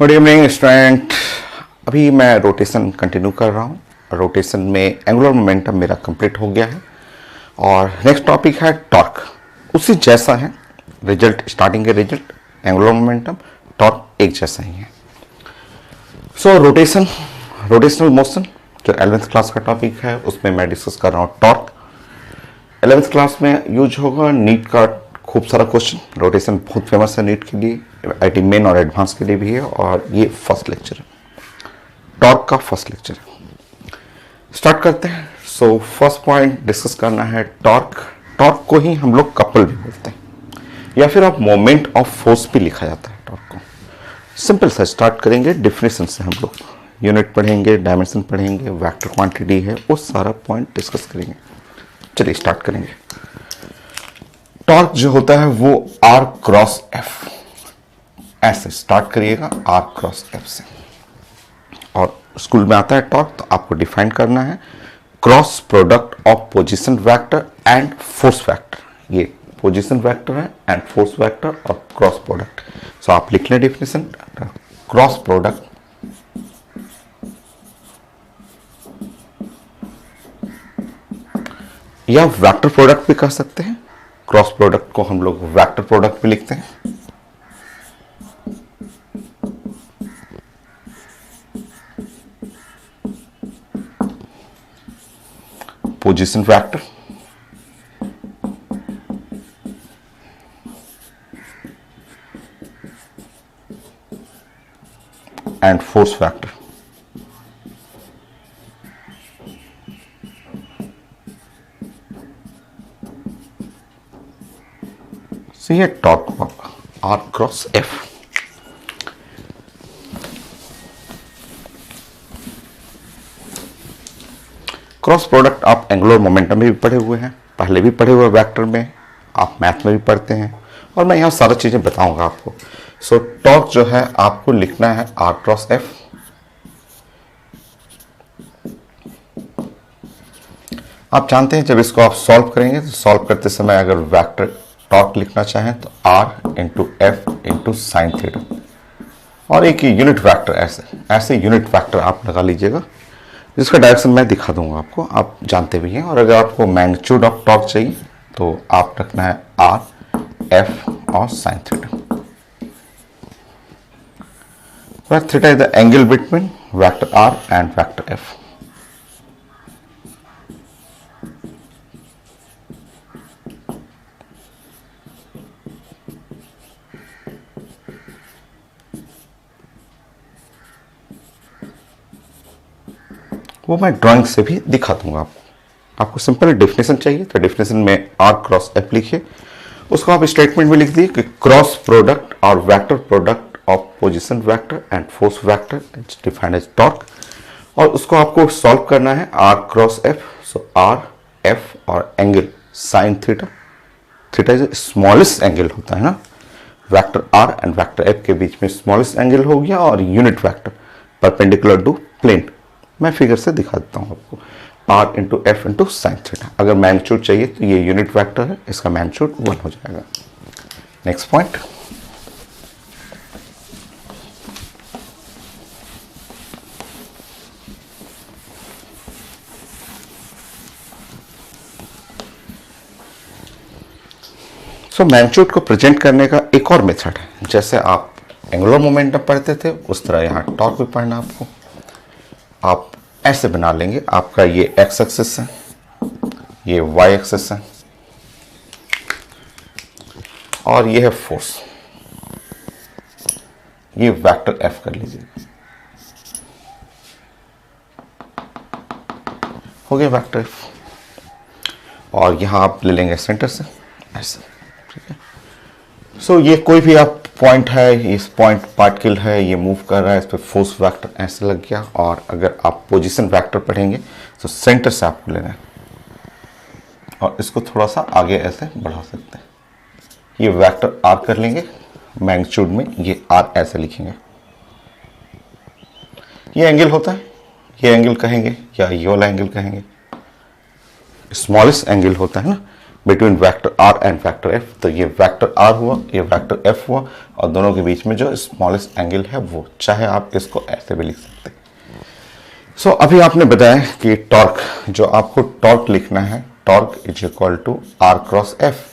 Good evening student. अभी मैं rotation continue कर रहा हूँ। रोटेशन में एंगुलर मोमेंटम मेरा कंप्लीट हो गया है और नेक्स्ट टॉपिक है टॉर्क। उसी जैसा है, रिजल्ट स्टार्टिंग के रिजल्ट एंगुलर मोमेंटम टॉर्क एक जैसा ही है। सो रोटेशनल मोशन जो 11th क्लास का टॉपिक है उसमें मैं डिस्कस कर रहा हूँ टॉर्क। 11th क्लास में यूज होगा नीट का खूब सारा क्वेश्चन। रोटेशन बहुत फेमस है नीट के लिए, आईटी मेन और एडवांस के लिए भी है और ये फर्स्ट लेक्चर है, टॉर्क का फर्स्ट लेक्चर है। स्टार्ट करते हैं। सो फर्स्ट पॉइंट डिस्कस करना है टॉर्क। टॉर्क को ही हम लोग कपल भी बोलते हैं या फिर आप मोमेंट ऑफ फोर्स भी लिखा जाता है टॉर्क को। सिंपल सा स्टार्ट करेंगे डिफिनेशन से। हम लोग यूनिट पढ़ेंगे, डायमेंशन पढ़ेंगे, वेक्टर क्वांटिटी है, वो सारा पॉइंट डिस्कस करेंगे। चलिए स्टार्ट करेंगे। टॉर्क जो होता है वो आर क्रॉस एफ, ऐसे स्टार्ट करिएगा आर क्रॉस एफ से। और स्कूल में आता है टॉर्क तो आपको डिफाइन करना है cross product of position vector and force vector. ये पोजीशन वेक्टर है एंड फोर्स वेक्टर और क्रॉस प्रोडक्ट। सो आप लिख लें डिफिनेशन, क्रॉस प्रोडक्ट या वेक्टर प्रोडक्ट भी कह सकते हैं। क्रॉस प्रोडक्ट को हम लोग वेक्टर प्रोडक्ट भी लिखते हैं। Position vector and force vector. So ये टॉर्क होगा R cross F. Cross product आप एंगुलर मोमेंटम में भी पढ़े हुए हैं, पहले भी पढ़े हुए वेक्टर में, आप मैथ में भी पढ़ते हैं और मैं यहाँ सारी चीजें बताऊंगा आपको। सो टॉर्क जो है आपको लिखना है आर क्रॉस एफ। आप जानते हैं जब इसको आप सॉल्व करेंगे तो सॉल्व करते समय अगर वेक्टर टॉर्क लिखना चाहें तो R into F into sine theta और एक यूनिट वेक्टर ऐसे यूनिट वेक्टर आप लगा लीजिएगा जिसका डायरेक्शन मैं दिखा दूंगा आपको, आप जानते भी हैं। और अगर आपको मैग्नीट्यूड ऑफ टॉर्क चाहिए तो आप रखना है आर एफ और sine theta. Theta is the angle between vector R and vector F. वो मैं ड्राइंग से भी दिखा दूंगा आपको सिंपल डेफिनेशन चाहिए तो डेफिनेशन में आर क्रॉस एफ लिखिए, उसको आप स्टेटमेंट में लिख दिए कि क्रॉस प्रोडक्ट और vector product of position vector and force vector it's defined as torque. और उसको आपको सॉल्व करना है R cross F. So R F और angle sine theta. Theta is smallest angle होता है ना, vector R and vector F के बीच में स्मॉलेस्ट एंगल हो गया और unit vector perpendicular to plane. मैं फिगर से दिखा देता हूं आपको, R into F into sine theta. अगर मैग्नीट्यूड चाहिए तो ये यूनिट वेक्टर है, इसका मैग्नीट्यूड 1 हो जाएगा। नेक्स्ट पॉइंट, सो मैग्नीट्यूड को प्रेजेंट करने का एक और मेथड है। जैसे आप एंगुलर मोमेंटम पढ़ते थे उस तरह यहां टॉर्क भी पढ़ना आपको। आप ऐसे बना लेंगे, आपका ये एक्स एक्सिस है, ये वाई एक्सिस है और ये है फोर्स, ये वेक्टर एफ कर लीजिए, हो गया वेक्टर एफ। और यहां आप ले लेंगे सेंटर से ऐसे, ठीक है। सो ये कोई भी आप पॉइंट है, इस पॉइंट पार्टिकल है, ये मूव कर रहा है, इस पर फोर्स वेक्टर ऐसे लग गया। और अगर आप पोजीशन वेक्टर पढ़ेंगे तो सेंटर से आपको लेना है और इसको थोड़ा सा आगे ऐसे बढ़ा सकते हैं। ये वेक्टर आर कर लेंगे, मैग्नीट्यूड में ये आर ऐसे लिखेंगे। ये एंगल होता है, ये एंगल कहेंगे या ये वाला एंगल कहेंगे, स्मॉलेस्ट एंगल होता है ना, between vector R and vector F. तो ये वेक्टर आर हुआ, ये वेक्टर एफ हुआ, और दोनों के बीच में जो स्मॉलेस्ट एंगल है वो, चाहे आप इसको ऐसे भी लिख सकते हैं। सो अभी आपने बताया कि टॉर्क, जो आपको टॉर्क लिखना है, torque is equal to R cross F.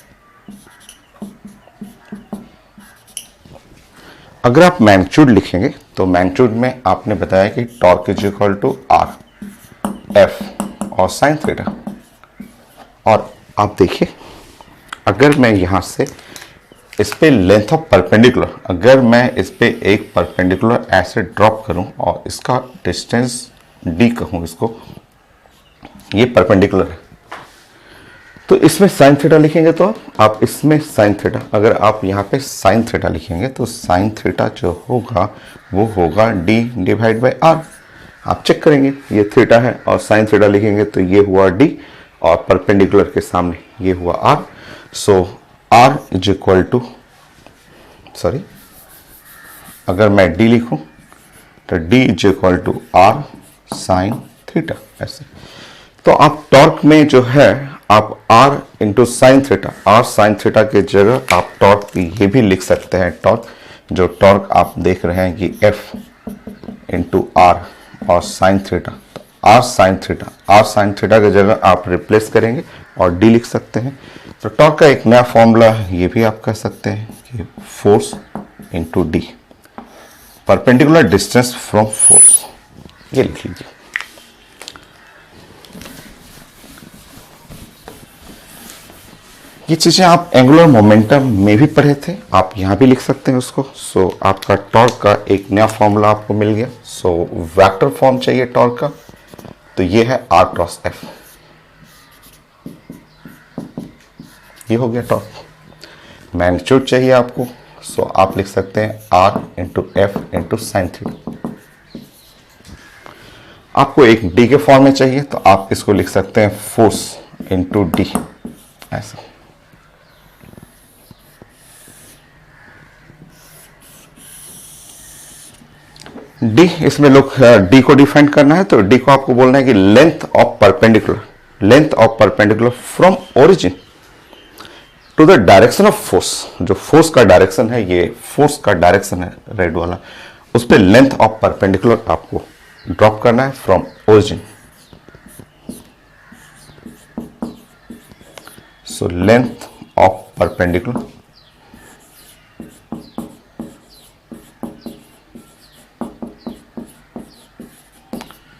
अगर आप मैग्नीट्यूड लिखेंगे तो मैग्नीट्यूड में आपने बताया कि torque is equal to R F और साइन थीटा। और आप देखिए, अगर मैं यहां से इस पे लेंथ ऑफ परपेंडिकुलर, अगर मैं इस पे एक परपेंडिकुलर ऐसे ड्रॉप करूं और इसका डिस्टेंस डी कहूं इसको, ये परपेंडिकुलर है, तो इसमें साइन थीटा लिखेंगे तो आप इसमें साइन थीटा, अगर आप यहाँ पे साइन थीटा लिखेंगे तो साइन थीटा जो होगा वो होगा डी डिवाइड बाई आर। आप चेक करेंगे, ये थीटा है और साइन थीटा लिखेंगे तो ये हुआ डी, और परपेंडिकुलर के सामने ये हुआ R. So R is equal to, sorry, अगर मैं डी लिखूं तो D is equal to R sine theta, ऐसे। तो आप टॉर्क में जो है आप R into sine theta, R sine theta की जगह आप टॉर्क ये भी लिख सकते हैं, टॉर्क, जो टॉर्क आप देख रहे हैं कि एफ इंटू आर और साइन थीटा, तो आर साइन थीटा की जगह आप रिप्लेस करेंगे और डी लिख सकते हैं। तो टॉर्क का एक नया फॉर्मूला ये भी आप कह सकते हैं कि force into D, perpendicular distance from force, ये लिख लीजिए। ये चीजें आप एंगुलर मोमेंटम में भी पढ़े थे, आप यहां भी लिख सकते हैं उसको। सो आपका टॉर्क का एक नया फॉर्मूला आपको मिल गया। सो वेक्टर फॉर्म चाहिए टॉर्क का, तो ये है आर क्रॉस एफ, ये हो गया टॉर्क। मैग्नीट्यूड चाहिए आपको, सो आप लिख सकते हैं R into F into sine theta. आपको एक डी के फॉर्म में चाहिए तो आप इसको लिख सकते हैं फोर्स इंटू डी, ऐसा। डी, इसमें लोग डी को डिफाइन करना है तो डी को आपको बोलना है कि length of perpendicular from origin to the direction of force. जो फोर्स का डायरेक्शन है, ये फोर्स का डायरेक्शन है रेड वाला, उस पर लेंथ ऑफ परपेंडिकुलर आपको ड्रॉप करना है from origin. So length of perpendicular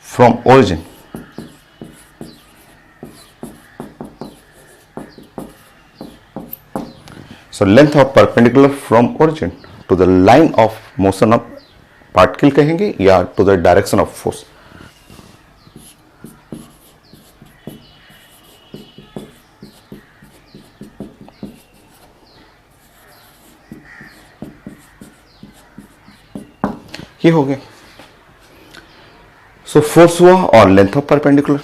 from origin so length of perpendicular from origin to the line of motion of particle कहेंगे या to the direction of force। ये हो गया। सो फोर्स हुआ और लेंथ ऑफ परपेंडिकुलर,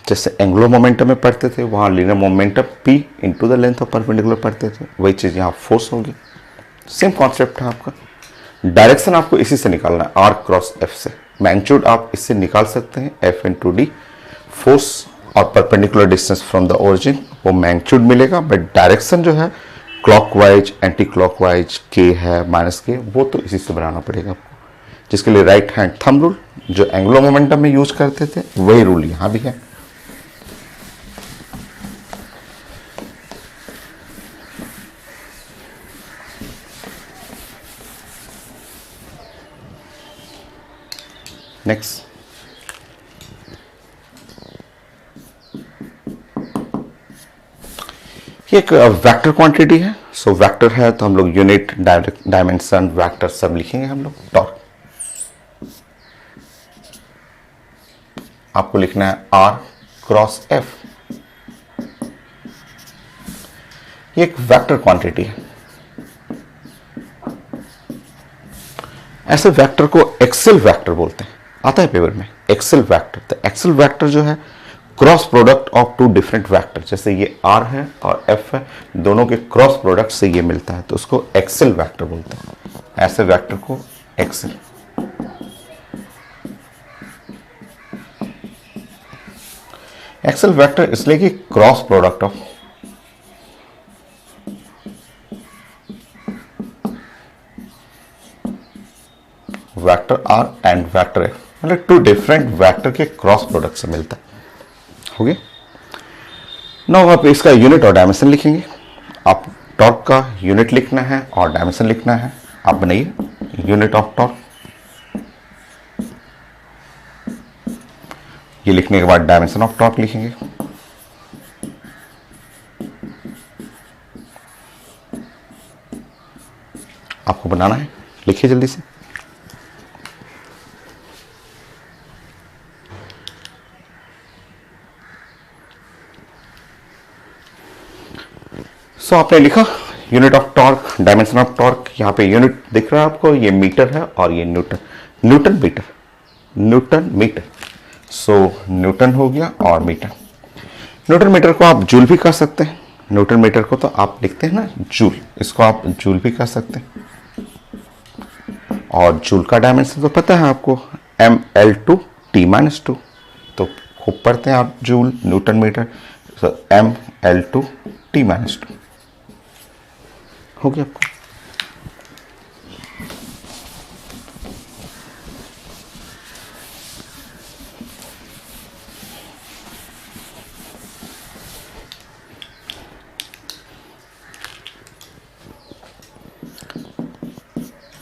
जैसे angular momentum में पढ़ते थे वहां linear momentum p into the length of perpendicular पढ़ते थे, वही चीज यहाँ फोर्स होगी। सेम कॉन्सेप्ट है आपका। डायरेक्शन आपको इसी से निकालना है, आर क्रॉस एफ से। मैग्नीट्यूड आप इससे निकाल सकते हैं, एफ इंटू डी। फोर्स और perpendicular distance from the origin, वो मैग्नीट्यूड मिलेगा, बट डायरेक्शन जो है क्लॉकवाइज, एंटी क्लॉकवाइज, के है माइनस के, वो तो इसी से बनाना पड़ेगा आपको, जिसके लिए राइट हैंड थंब रूल जो एंगुलर मोमेंटम में यूज करते थे वही रूल यहां भी है। नेक्स्ट, ये एक वेक्टर क्वांटिटी है। सो वेक्टर है तो हम लोग यूनिट, डायमेंशन, वेक्टर सब लिखेंगे हम लोग। टॉर्क आपको लिखना है आर क्रॉस एफ, ये एक वेक्टर क्वांटिटी है। ऐसे वेक्टर को एक्सेल वेक्टर बोलते हैं, आता है पेपर में एक्सेल वेक्टर। तो एक्सेल वेक्टर जो है cross product of two different vector, जैसे ये आर है और एफ है, दोनों के क्रॉस प्रोडक्ट से ये मिलता है, तो उसको एक्सेल वेक्टर बोलते हैं। ऐसे वेक्टर को एक्सेल। एक्सेल वेक्टर इसलिए कि cross product of vector R and vector F, मतलब टू डिफरेंट वेक्टर के क्रॉस प्रोडक्ट से मिलता है। हो गया। नाउ आप इसका यूनिट और डायमेंशन लिखेंगे। आप टॉर्क का यूनिट लिखना है और डायमेंशन लिखना है। आप बनाइए यूनिट ऑफ टॉर्क। ये लिखने के बाद डायमेंशन ऑफ टॉर्क लिखेंगे। आपको बनाना है, लिखिए जल्दी से। सो आपने लिखा unit of torque, dimension of torque. यहां पे यूनिट दिख रहा है आपको, ये मीटर है और ये newton, newton metre, newton metre. So newton हो गया और मीटर। न्यूटन मीटर को आप जूल भी कर सकते हैं। न्यूटन मीटर को तो आप लिखते हैं ना जूल, इसको आप जूल भी कर सकते हैं। और जूल का डायमेंशन तो पता है आपको, mL/T-2। तो खूब पढ़ते हैं आप जूल, न्यूटन मीटर, mL/T-2 हो गया आपको।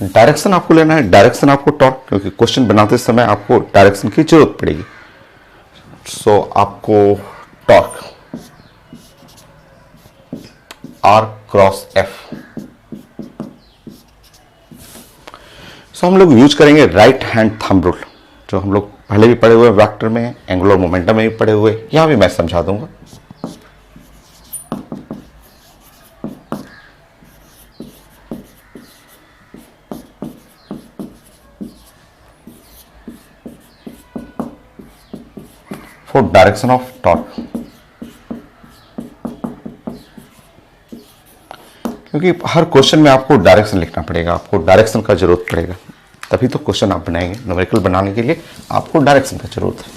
डायरेक्शन आपको लेना है, डायरेक्शन आपको टॉर्क, क्योंकि क्वेश्चन बनाते समय आपको डायरेक्शन की जरूरत पड़ेगी। सो आपको टॉर्क R क्रॉस F। सो हम लोग यूज करेंगे राइट हैंड थंब रूल, जो हम लोग पहले भी पढ़े हुए वेक्टर में, एंगुलर मोमेंटम में भी पढ़े हुए, यहां भी मैं समझा दूंगा। फॉर डायरेक्शन ऑफ टॉर्क, क्योंकि हर क्वेश्चन में आपको डायरेक्शन लिखना पड़ेगा, आपको डायरेक्शन का जरूरत पड़ेगा, तभी तो क्वेश्चन आप बनाएंगे। न्यूमेरिकल बनाने के लिए आपको डायरेक्शन का जरूरत है।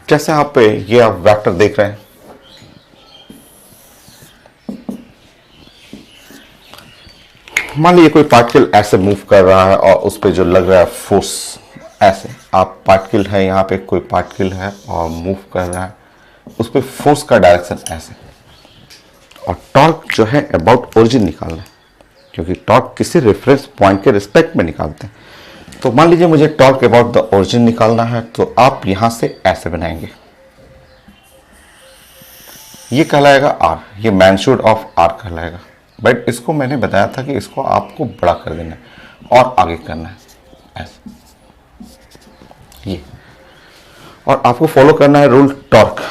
जैसे आप ये आप वेक्टर देख रहे हैं, मान लीजिए कोई पार्टिकल ऐसे मूव कर रहा है और उस पर जो लग रहा है फोर्स, ऐसे आप पार्टिकल है, यहाँ पे कोई पार्टिकल है और मूव कर रहा है, उस पर फोर्स का डायरेक्शन ऐसे। और टॉर्क जो है अबाउट ओरिजिन निकालना है, क्योंकि टॉर्क किसी रेफरेंस पॉइंट के रिस्पेक्ट में निकालते हैं। तो मान लीजिए मुझे टॉर्क अबाउट द ओरिजिन निकालना है, तो आप यहां से ऐसे बनाएंगे, ये कहलाएगा आर, ये मैग्नीट्यूड ऑफ आर कहलाएगा। बट इसको मैंने बताया था कि इसको आपको बड़ा कर देना है और आगे करना है ऐसे, ये। और आपको फॉलो करना है रूल टॉर्क।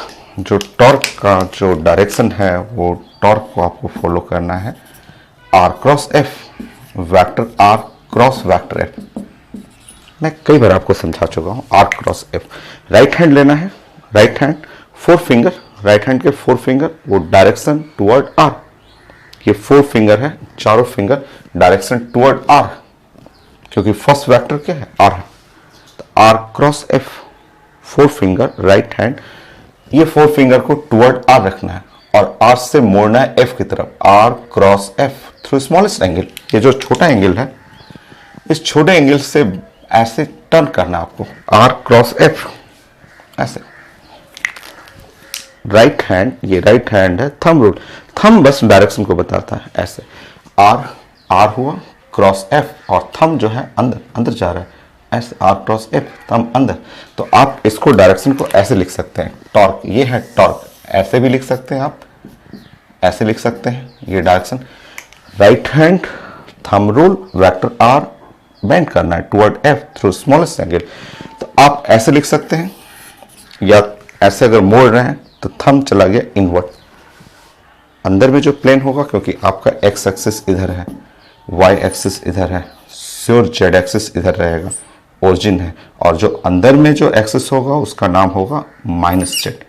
जो टॉर्क का जो डायरेक्शन है, वो टॉर्क को आपको फॉलो करना है R cross F, vector R cross vector F. मैं कई बार आपको समझा चुका हूं, R cross F. Right hand लेना है, right hand, 4 finger, right hand के 4 फिंगर, वो डायरेक्शन टुवर्ड आर। ये 4 फिंगर है, चारों फिंगर डायरेक्शन टुवर्ड आर, क्योंकि फर्स्ट वेक्टर क्या है, आर है। तो R cross F, 4 finger right hand, ये 4 फिंगर को टुवर्ड आर रखना है और आर से मोड़ना है एफ की तरफ, R cross F through smallest angle. ये जो छोटा एंगल है, इस छोटे एंगल से ऐसे टर्न करना है आपको, आर क्रॉस एफ ऐसे। राइट हैंड, ये राइट हैंड है, थंब रूल, थंब बस डायरेक्शन को बताता है ऐसे। आर, आर हुआ क्रॉस एफ, और थंब जो है अंदर अंदर जा रहा है ऐसे, आर क्रॉस एफ, थंब अंदर। तो आप इसको डायरेक्शन को ऐसे लिख सकते हैं, टॉर्क, ये है टॉर्क, ऐसे भी लिख सकते हैं आप, ऐसे लिख सकते हैं, ये direction. Right hand, thumb rule, vector R, bend करना है toward F through smallest angle. तो आप ऐसे लिख सकते हैं, या ऐसे अगर मोड़ रहे हैं तो थंब चला गया इनवर्ड, अंदर में जो प्लेन होगा, क्योंकि आपका एक्स एक्सिस इधर है, वाई एक्सिस इधर है, श्योर जेड एक्सिस इधर रहेगा, ओरिजिन है, और जो अंदर में जो एक्सिस होगा उसका नाम होगा माइनस जेड,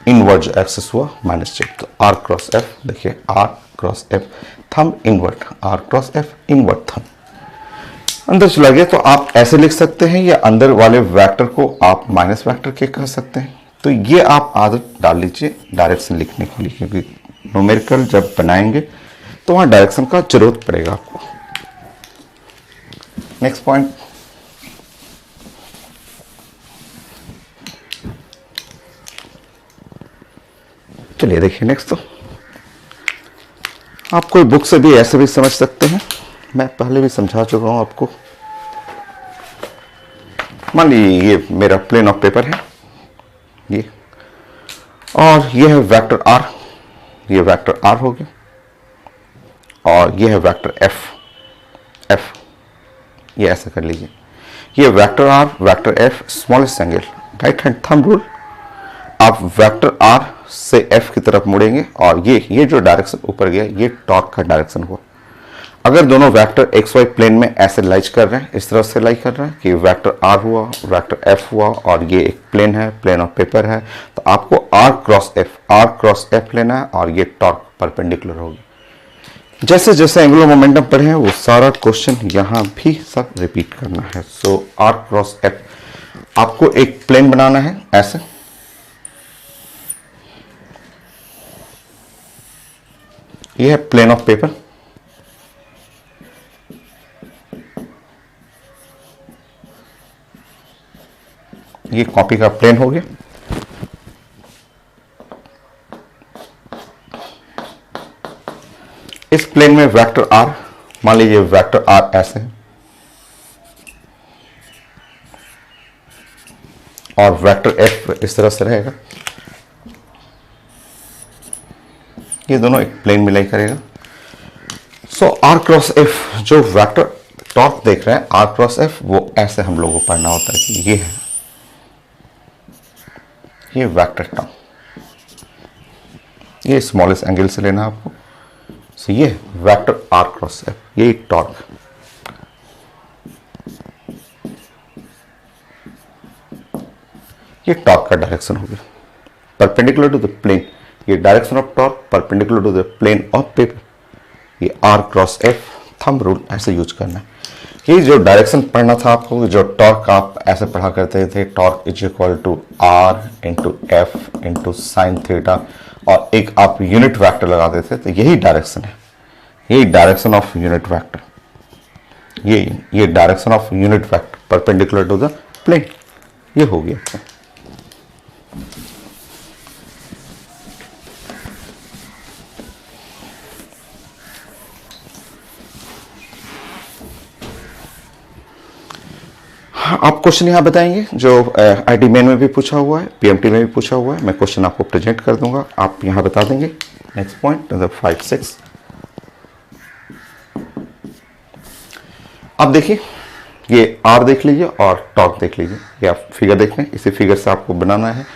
इनवर्ड जो एक्सिस हुआ माइनस जेड। तो आर क्रॉस एफ, देखिए R cross F, thumb inward, R cross F inward thumb, अंदर चला गया। तो आप ऐसे लिख सकते हैं, या अंदर वाले वेक्टर को आप माइनस वेक्टर के कह सकते हैं। तो ये आप आदत डाल लीजिए डायरेक्शन लिखने के लिए, क्योंकि न्यूमेरिकल जब बनाएंगे तो वहां डायरेक्शन का जरूरत पड़ेगा आपको। नेक्स्ट पॉइंट, चलिए देखिए नेक्स्ट। तो आप कोई बुक से भी ऐसे भी समझ सकते हैं, मैं पहले भी समझा चुका हूं आपको। मान लीजिए ये मेरा प्लेन ऑफ पेपर है ये, और ये है वेक्टर आर, ये वेक्टर आर हो गया, और ये है वेक्टर एफ, एफ ये ऐसे कर लीजिए। ये vector R vector F smallest angle, right hand thumb rule, आप वेक्टर आर से एफ की तरफ मुड़ेंगे और ये जो डायरेक्शन ऊपर गया ये टॉर्क का डायरेक्शन हुआ। अगर दोनों वेक्टर एक्स वाई प्लेन में ऐसे लाइज कर रहे हैं, इस तरह से लाइज कर रहे हैं कि वेक्टर आर हुआ वेक्टर एफ हुआ और ये एक प्लेन है, प्लेन ऑफ पेपर है, तो आपको आर क्रॉस एफ लेना है और ये टॉर्क परपेंडिकुलर होगी। जैसे जैसे एंगुलर मोमेंटम पढ़े हैं वो सारा क्वेश्चन यहां भी सब रिपीट करना है। सो आर क्रॉस एफ, आपको एक प्लेन बनाना है ऐसे, ये है प्लेन ऑफ पेपर, ये कॉपी का प्लेन हो गया। इस प्लेन में वेक्टर आर, मान लीजिए वेक्टर आर ऐसे है और वेक्टर एफ इस तरह से रहेगा, ये दोनों एक प्लेन में लाई करेगा। सो आर क्रॉस एफ जो वेक्टर टॉर्क देख रहे हैं आर क्रॉस एफ, वो ऐसे हम लोगों को पढ़ना होता है कि ये है, ये वेक्टर टॉर्क, ये स्मॉलेस्ट एंगल से लेना है आपको। सो ये वेक्टर आर क्रॉस एफ, ये टॉर्क, ये टॉर्क का डायरेक्शन हो गया परपेंडिकुलर टू द प्लेन, ये direction of torque perpendicular to the plane of paper, ये R cross F thumb rule ऐसे यूज करना है। ये जो डायरेक्शन पढ़ना था आपको, जो टॉर्क आप ऐसे पढ़ा करते थे, torque is equal to R into F into sine theta, और एक आप यूनिट वेक्टर लगाते थे, तो यही डायरेक्शन है, यही डायरेक्शन ऑफ यूनिट वेक्टर, ये direction of unit vector perpendicular to the plane, ये हो गया। आप क्वेश्चन यहां बताएंगे जो आईटी मेन में भी पूछा हुआ है, पीएमटी में भी पूछा हुआ है, मैं क्वेश्चन आपको प्रेजेंट कर दूंगा, आप यहां बता देंगे। नेक्स्ट पॉइंट 5-6, अब देखिए ये आर देख लीजिए और टॉर्क देख लीजिए, ये आप फिगर देख लें, इसी फिगर से आपको बनाना है।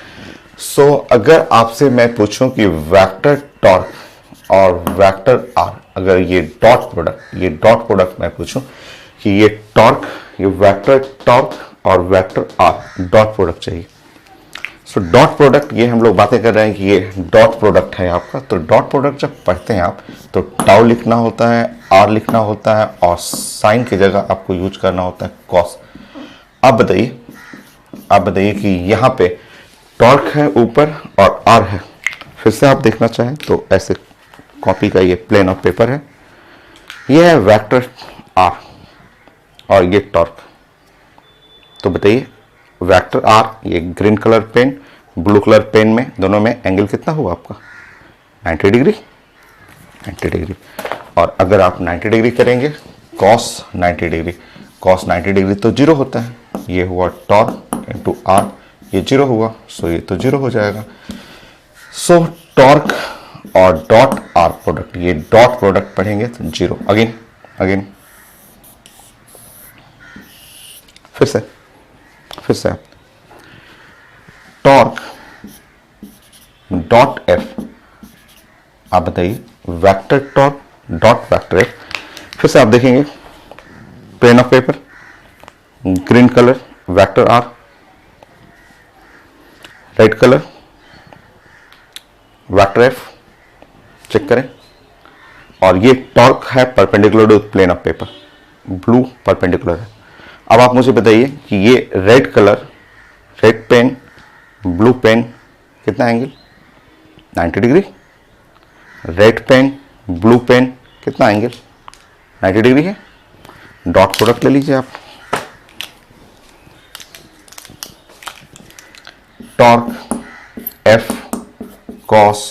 सो अगर आपसे मैं पूछूं कि वेक्टर टॉर्क और वेक्टर आर, अगर ये डॉट प्रोडक्ट मैं पूछूं कि ये टॉर्क, ये वेक्टर टॉर्क और वेक्टर आर डॉट प्रोडक्ट चाहिए। सो डॉट प्रोडक्ट, ये हम लोग बातें कर रहे हैं कि ये डॉट प्रोडक्ट है आपका, तो डॉट प्रोडक्ट जब पढ़ते हैं आप तो टाउ लिखना होता है, आर लिखना होता है और साइन की जगह आपको यूज करना होता है कॉस। आप बताइए कि यहाँ पे टॉर्क है ऊपर और आर है, फिर से आप देखना चाहें तो ऐसे कॉपी का ये प्लेन ऑफ पेपर है, ये है वेक्टर आर और ये टॉर्क। तो बताइए वेक्टर आर, ये green colour pen blue colour pen में दोनों में एंगल कितना हुआ आपका 90 डिग्री, 90 डिग्री। और अगर आप 90 डिग्री करेंगे कॉस 90 डिग्री, कॉस 90 डिग्री तो जीरो होता है, ये हुआ टॉर्क इंटू आर, ये जीरो हुआ, सो ये तो जीरो हो जाएगा। सो टॉर्क और डॉट आर प्रोडक्ट, ये डॉट प्रोडक्ट पढ़ेंगे तो जीरो। अगेन फिर से टॉर्क डॉट एफ, आप बताइए vector torque dot vector F. फिर से आप देखेंगे plane of paper, green colour vector R, red colour vector F, check करें। और ये टॉर्क है perpendicular to plane of paper, blue perpendicular है। अब आप मुझे बताइए कि ये red colour, red pen blue pen कितना angle 90 degree, red pen, blue pen, कितना एंगल 90 डिग्री है। डॉट प्रोडक्ट ले लीजिए आप। Torque F cos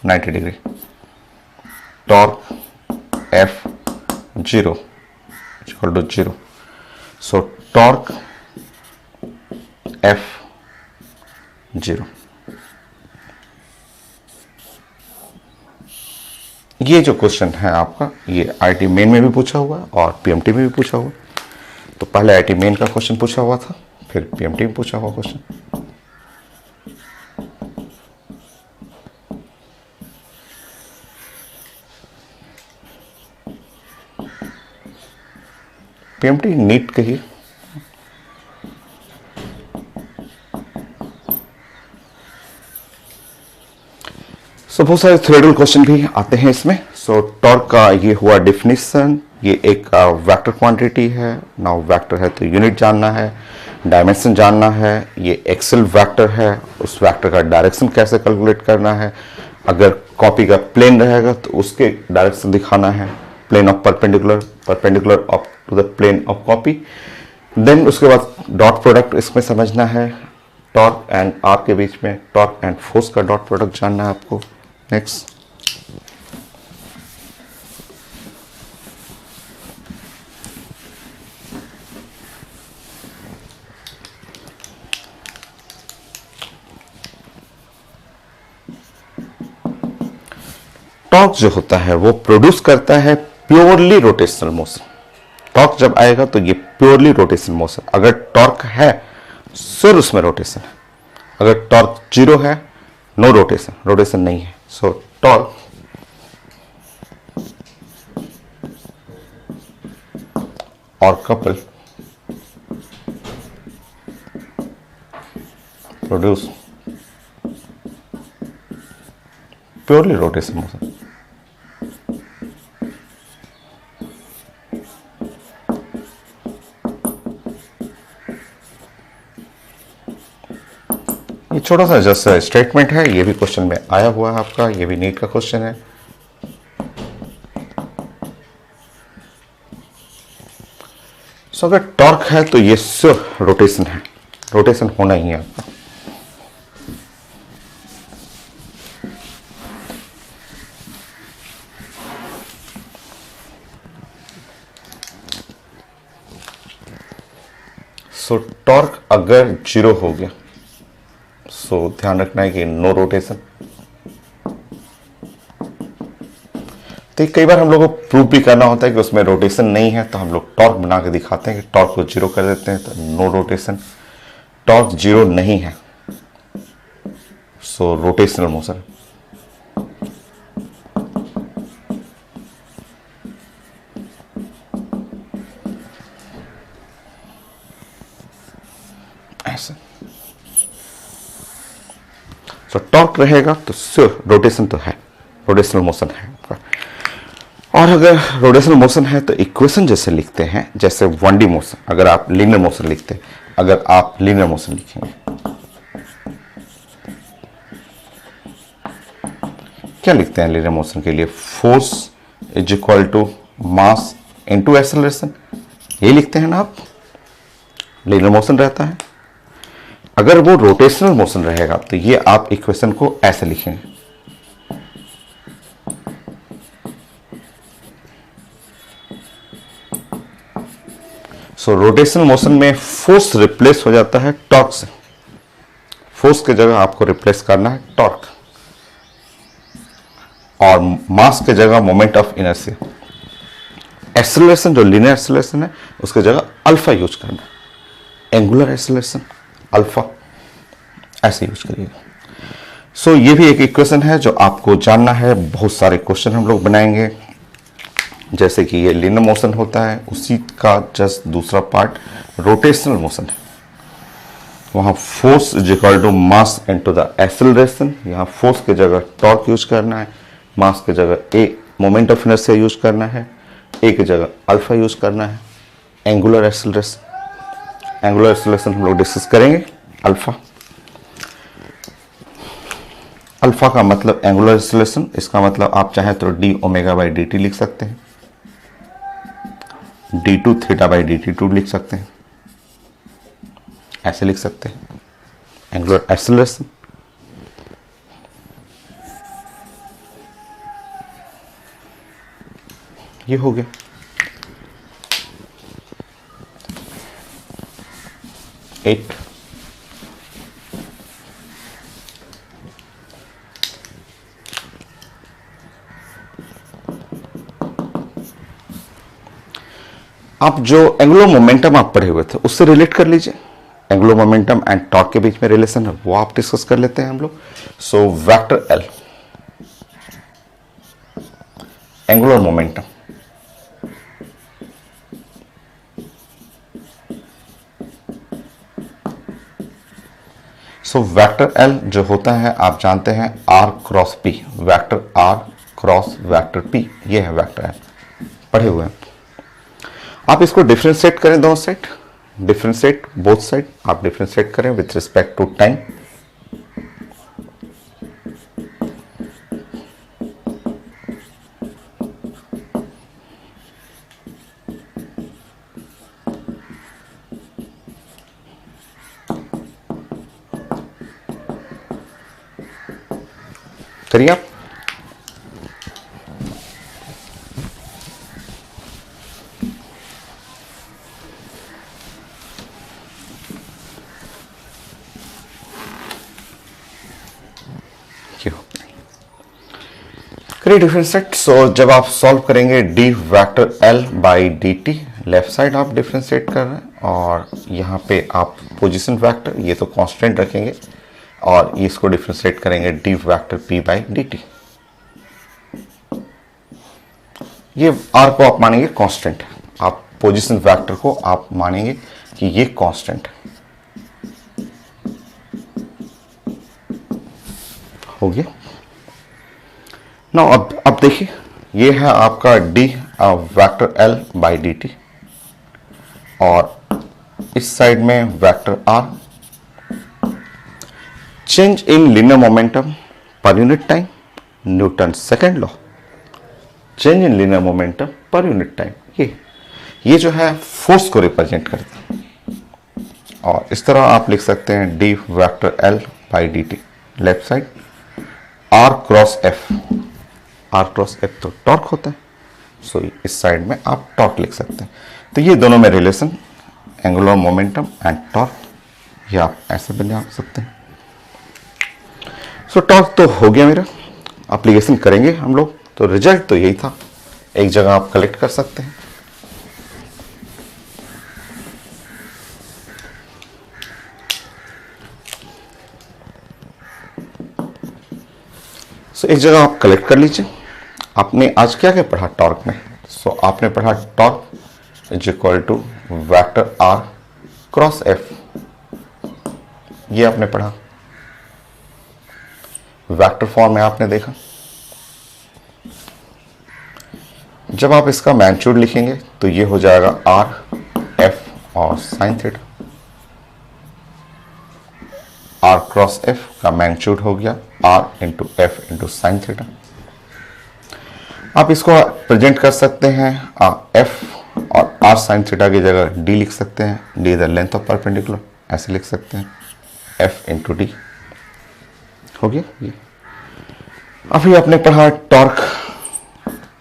90 degree, torque F 0 equal to 0। So torque F 0। ये जो क्वेश्चन है आपका, ये आईटी मेन में भी पूछा हुआ और पीएमटी में भी पूछा हुआ। तो पहले आईटी मेन का क्वेश्चन पूछा हुआ था, फिर पीएमटी में पूछा हुआ क्वेश्चन। पीएमटी नीट के ही बहुत सारे थ्योरेटिकल क्वेश्चन भी आते हैं इसमें। सो टॉर्क का ये हुआ डिफिनीशन। ये एक वेक्टर क्वांटिटी है। नाउ वेक्टर है तो यूनिट जानना है, डायमेंशन जानना है। ये एक्सेल वेक्टर है, उस वेक्टर का डायरेक्शन कैसे कैलकुलेट करना है। अगर कॉपी का प्लेन रहेगा तो उसके डायरेक्शन दिखाना है, plane of perpendicular, perpendicular of to the plane of copy. Then उसके बाद डॉट प्रोडक्ट इसमें समझना है, टॉर्क एंड आर के बीच में टॉर्क एंड फोर्स का डॉट प्रोडक्ट जानना है आपको। नेक्स्ट, टॉर्क जो होता है वो प्रोड्यूस करता है प्योरली रोटेशनल मोशन। टॉर्क जब आएगा तो ये प्योरली रोटेशनल मोशन। अगर टॉर्क है सिर्फ उसमें रोटेशन है, अगर टॉर्क 0 है नो रोटेशन, रोटेशन नहीं है। सो टॉर्क और couple produce purely rotation motion. ये छोटा सा जस्ट स्टेटमेंट है, ये भी क्वेश्चन में आया हुआ है आपका, ये भी नीट का क्वेश्चन है। सो अगर टॉर्क है तो ये सिर्फ रोटेशन है, रोटेशन होना ही है आपका। सो टॉर्क अगर 0 हो गया सो ध्यान रखना है कि नो रोटेशन। तो कई बार हम लोग को प्रूव भी करना होता है कि उसमें रोटेशन नहीं है, तो हम लोग टॉर्क बना के दिखाते हैं कि टॉर्क को 0 कर देते हैं, तो नो रोटेशन। टॉर्क 0 नहीं है सो रोटेशनल मोशन। ऐसा तो टॉर्क रहेगा तो सिर्फ रोटेशन तो है, रोटेशनल मोशन है आपका। और अगर रोटेशनल मोशन है तो इक्वेशन जैसे लिखते हैं, जैसे 1D मोशन, अगर आप लीनियर मोशन लिखते हैं, अगर आप लीनियर मोशन लिखेंगे क्या लिखते हैं लीनियर मोशन के लिए? Force is equal to mass into acceleration, ये लिखते हैं ना आप, लीनियर मोशन रहता है। अगर वो रोटेशनल मोशन रहेगा तो ये आप इक्वेशन को ऐसे लिखेंगे, सो रोटेशनल मोशन में फोर्स रिप्लेस हो जाता है टॉर्क से। फोर्स की जगह आपको रिप्लेस करना है टॉर्क, और मास की जगह मोमेंट ऑफ इनर्शिया। एक्सेलरेशन जो लीनियर एक्सेलरेशन है उसकी जगह अल्फा यूज करना है, एंगुलर एक्सेलरेशन अल्फा, ऐसे यूज करिएगा। सो ये भी एक इक्वेशन है जो आपको जानना है। बहुत सारे क्वेश्चन हम लोग बनाएंगे, जैसे कि ये लीनियर मोशन होता है, उसी का जस्ट दूसरा पार्ट रोटेशनल मोशन है। वहां force is equal to mass into the acceleration, यहाँ फोर्स की जगह टॉर्क यूज करना है, मास की जगह a moment of inertia use करना है, ए की जगह अल्फा यूज करना है। एंगुलर एक्सेलरेशन, एंगुलर एक्सेलरेशन हम लोग डिस्कस करेंगे। अल्फा, अल्फा का मतलब एंगुलर एक्सेलरेशन, इसका मतलब आप चाहें तो D omega by D T लिख सकते हैं, d2 थीटा बाई dt2 लिख सकते हैं, ऐसे लिख सकते हैं एंगुलर एक्सेलरेशन। ये हो गया। एट आप जो एंगुलर मोमेंटम आप पढ़े हुए थे उससे रिलेट कर लीजिए। एंगुलर मोमेंटम एंड टॉर्क के बीच में रिलेशन है, वो आप डिस्कस कर लेते हैं हम लोग। So vector L, angular momentum, so vector L जो होता है आप जानते हैं R cross P, vector R cross vector P, ये है वेक्टर एल, पढ़े हुए हैं। आप इसको डिफरेंशिएट करें, दोनों साइड डिफरेंशिएट, बोथ साइड आप डिफरेंशिएट करें विथ रिस्पेक्ट टू टाइम। करिए आप। करिए डिफरेंशिएट। सो जब आप सॉल्व करेंगे D vector L by D T, left side आप डिफरेंशिएट कर रहे हैं और यहाँ पे आप पोजीशन वेक्टर ये तो कांस्टेंट रखेंगे और इसको डिफरेंशिएट करेंगे D vector P by D T. ये आर को आप मानेंगे कांस्टेंट, आप पोजीशन वेक्टर को आप मानेंगे कि ये कांस्टेंट हो गया ना। अब देखिए ये है आपका D vector L by D T और इस साइड में vector R. Change in linear momentum per unit time, Newton second law. Change in linear momentum per unit time, ये जो है फोर्स को रिप्रेजेंट करता है और इस तरह आप लिख सकते हैं D vector L by D T, left side R cross F, R cross F तो टॉर्क होता है, सो इस साइड में आप टॉर्क लिख सकते हैं। तो ये दोनों में relation angular momentum and torque, ये आप ऐसे बना सकते हैं। सो टॉर्क तो हो गया मेरा, एप्लीकेशन करेंगे हम लोग, तो रिजल्ट तो यही था, एक जगह आप कलेक्ट कर सकते हैं। सो एक जगह आप कलेक्ट कर लीजिए। आपने आज क्या क्या पढ़ा टॉर्क में? सो आपने पढ़ा torque is equal to vector R cross F, ये आपने पढ़ा, वेक्टर फॉर्म में आपने देखा। जब आप इसका मैग्नीट्यूड लिखेंगे तो ये हो जाएगा आर एफ और sine theta, R cross F का मैग्नीट्यूड हो गया R into F into sine theta. आप इसको प्रेजेंट कर सकते हैं एफ और आर साइन थीटा की जगह डी लिख सकते हैं, D the length of perpendicular, ऐसे लिख सकते हैं एफ इंटू डी, हो गया ये। अभी आपने पढ़ा torque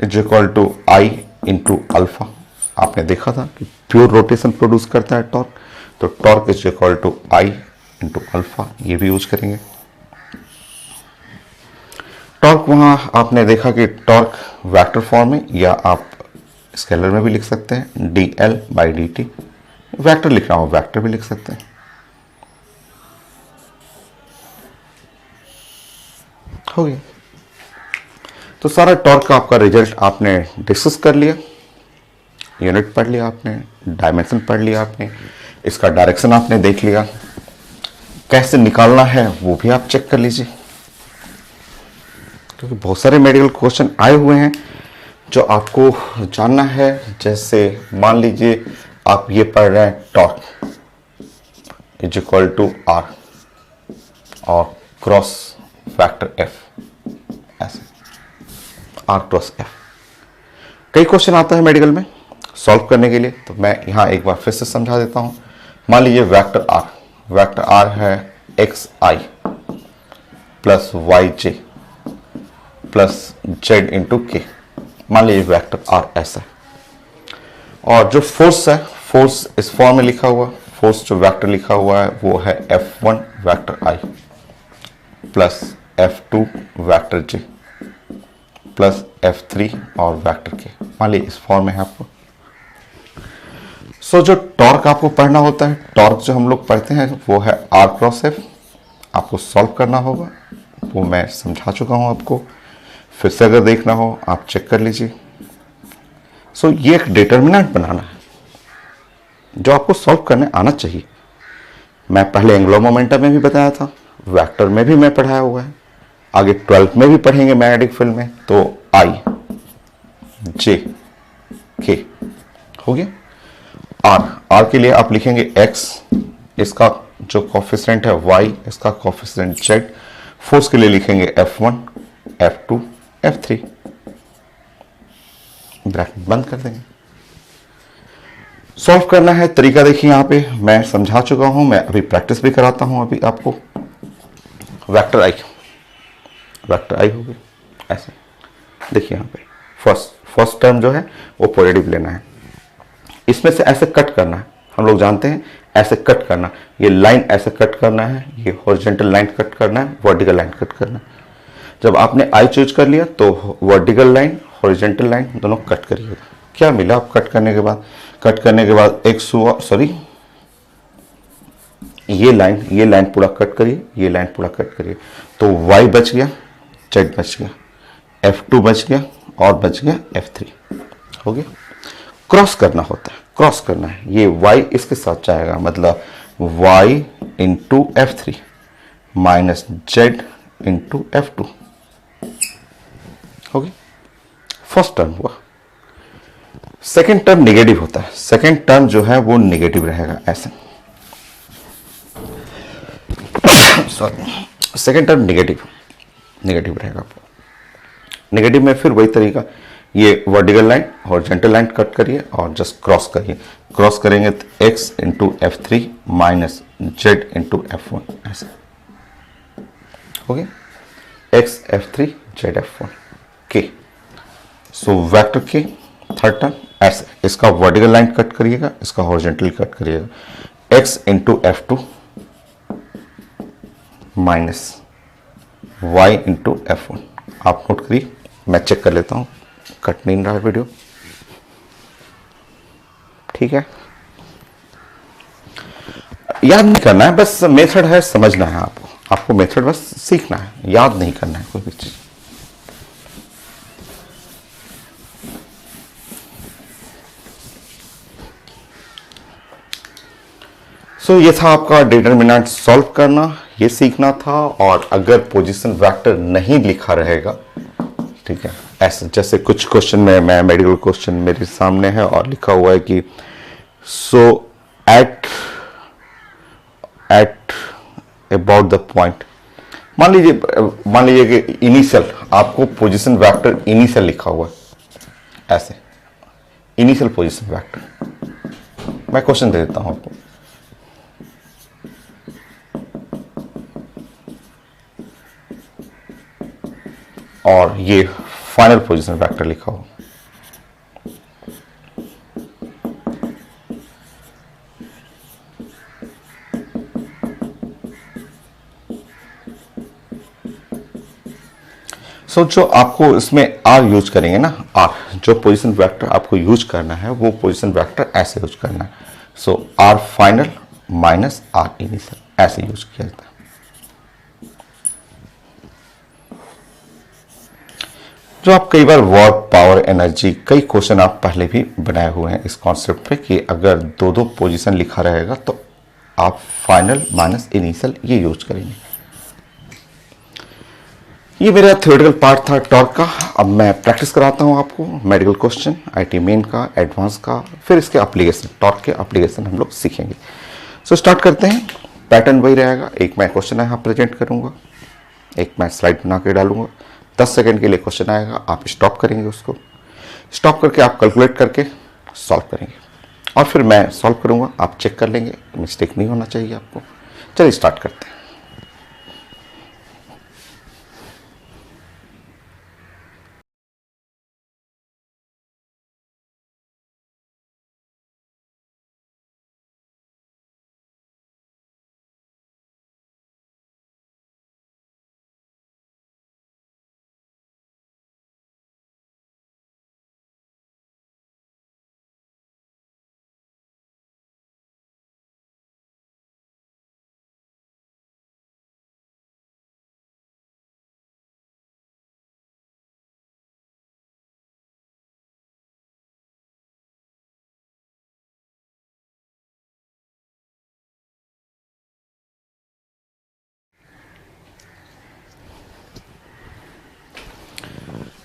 is equal to I into alpha, आपने देखा था कि प्योर रोटेशन प्रोड्यूस करता है टॉर्क, तो torque is equal to I into alpha, ये भी यूज करेंगे। टॉर्क वहां आपने देखा कि टॉर्क वेक्टर फॉर्म में या आप स्केलर में भी लिख सकते हैं, D L by D T, vector लिख रहा हूं वैक्टर भी लिख सकते हैं, हो गया। तो सारा टॉर्क का आपका रिजल्ट आपने डिस्कस कर लिया, यूनिट पढ़ लिया आपने, डायमेंशन पढ़ लिया आपने, इसका डायरेक्शन आपने देख लिया, कैसे निकालना है वो भी आप चेक कर लीजिए, क्योंकि बहुत सारे मेडिकल क्वेश्चन आए हुए हैं जो आपको जानना है। जैसे मान लीजिए आप ये पढ़ रहे हैं torque is equal to R और क्रॉस वेक्टर एफ, ऐसे आर क्रॉस एफ। कई क्वेश्चन आता है मेडिकल में सॉल्व करने के लिए, तो मैं यहां एक बार फिर से समझा देता हूं। मान लीजिए वेक्टर आर है एक्स आई प्लस वाई जे प्लस जेड इंटू के। मान लीजिए वेक्टर आर ऐसा है, और जो फोर्स है, फोर्स इस फॉर्म में लिखा हुआ, फोर्स जो वेक्टर लिखा हुआ है वो है F1 वेक्टर आई प्लस F2 वेक्टर जे प्लस F3 और वेक्टर के। मान लीजिए इस फॉर्म में है आपको। जो टॉर्क आपको पढ़ना होता है, टॉर्क जो हम लोग पढ़ते हैं वो है R क्रॉस F। आपको सॉल्व करना होगा, वो मैं समझा चुका हूं आपको, फिर से अगर देखना हो आप चेक कर लीजिए। ये एक डिटर्मिनेंट बनाना है जो आपको सॉल्व करने आना चाहिए। मैं पहले एंगुलर मोमेंटम में भी बताया था, वेक्टर में भी मैं पढ़ाया हुआ है, आगे 12th में भी पढ़ेंगे मैग्नेटिक फील्ड में। तो आई जे के हो गया। आर के लिए आप लिखेंगे एक्स, इसका जो कोफिशिएंट है वाई, इसका कोफिशिएंट जेड। फोर्स के लिए लिखेंगे F1 F2 F3, ब्रैकेट बंद कर देंगे। सॉल्व करना है तरीका देखिए, यहां पे मैं समझा चुका हूं, मैं अभी प्रैक्टिस भी कराता हूं अभी आपको। वेक्टर आई हो गई ऐसे। देखिए यहां पे फर्स्ट टर्म जो है वो पॉजिटिव लेना है, इसमें से ऐसे कट करना है। हम लोग जानते हैं ऐसे कट करना, ये लाइन ऐसे कट करना है, ये हॉरिजॉन्टल लाइन कट करना है, वर्टिकल लाइन कट करना है। जब आपने आई चूज कर लिया तो वर्टिकल लाइन हॉरिजॉन्टल लाइन दोनों कट करिएगा। क्या मिला आप कट करने के बाद? कट करने के बाद एक्स हुआ, सॉरी ये लाइन पूरा कट करिए, ये लाइन पूरा कट करिए, तो y बच गया, z बच गया, F2 बच गया और बच गया F3 हो गया। क्रॉस करना होता है, क्रॉस करना है, ये y इसके साथ जाएगा, मतलब y into F3 minus z into F2 हो गया। फर्स्ट टर्म हुआ। सेकेंड टर्म नेगेटिव होता है, सेकेंड टर्म जो है वो नेगेटिव रहेगा ऐसे, सॉरी सेकेंड टर्म नेगेटिव रहेगा। नेगेटिव में फिर वही तरीका, ये vertical line horizontal line cut करिए और जस्ट क्रॉस करिए। क्रॉस करेंगे तो x into F3 minus z into F1 ऐसे हो गया। x F3 z F1 के। सो वेक्टर के थर्ड टर्म ऐसे, इसका वर्टिकल लाइन कट करिएगा, इसका हॉरिजॉन्टल कट करिएगा। x into F2 minus y into F1। आप नोट करिए, मैं चेक कर लेता हूं, कट नहीं रहा है वीडियो, ठीक है। याद नहीं करना है, बस मेथड है, समझना है आपको मेथड बस सीखना है, याद नहीं करना है कोई भी चीज। ये था आपका डिटरमिनेंट सॉल्व करना, ये सीखना था। और अगर पोजीशन वेक्टर नहीं लिखा रहेगा, ठीक है, ऐसे जैसे कुछ क्वेश्चन में, मैं मेडिकल क्वेश्चन मेरे सामने है और लिखा हुआ है कि एट अबाउट द पॉइंट, मान लीजिए कि इनिशियल, आपको पोजीशन वेक्टर इनिशियल लिखा हुआ है ऐसे, इनिशियल पोजीशन वेक्टर। मैं क्वेश्चन दे देता हूं आपको, और ये फाइनल पोजीशन वेक्टर लिखा हो। जो आपको इसमें आर यूज करेंगे ना, आर जो पोजीशन वेक्टर आपको यूज करना है वो पोजीशन वेक्टर ऐसे यूज करना है। R final minus R initial ऐसे यूज किया जाता है। जो आप कई बार वर्क, पावर, एनर्जी, कई क्वेश्चन आप पहले भी बनाए हुए हैं इस कॉन्सेप्ट पे कि अगर दो पोजीशन लिखा रहेगा तो आप फाइनल माइनस इनिशियल ये यूज करेंगे। ये मेरा थ्योरेटिकल पार्ट था टॉर्क का। अब मैं प्रैक्टिस कराता हूं आपको मेडिकल क्वेश्चन, आईटी मेन का, एडवांस का, फिर इसके एप्लीकेशन, टॉर्क के एप्लीकेशन हम लोग सीखेंगे। स्टार्ट करते हैं। पैटर्न वही रहेगा, एक मैं क्वेश्चन यहाँ प्रेजेंट करूंगा, एक मैं स्लाइड बना के डालूंगा, 10 सेकंड के लिए क्वेश्चन आएगा, आप स्टॉप करेंगे, उसको स्टॉप करके आप कैलकुलेट करके सॉल्व करेंगे और फिर मैं सॉल्व करूंगा, आप चेक कर लेंगे, मिस्टेक नहीं होना चाहिए आपको। चलिए स्टार्ट करते हैं।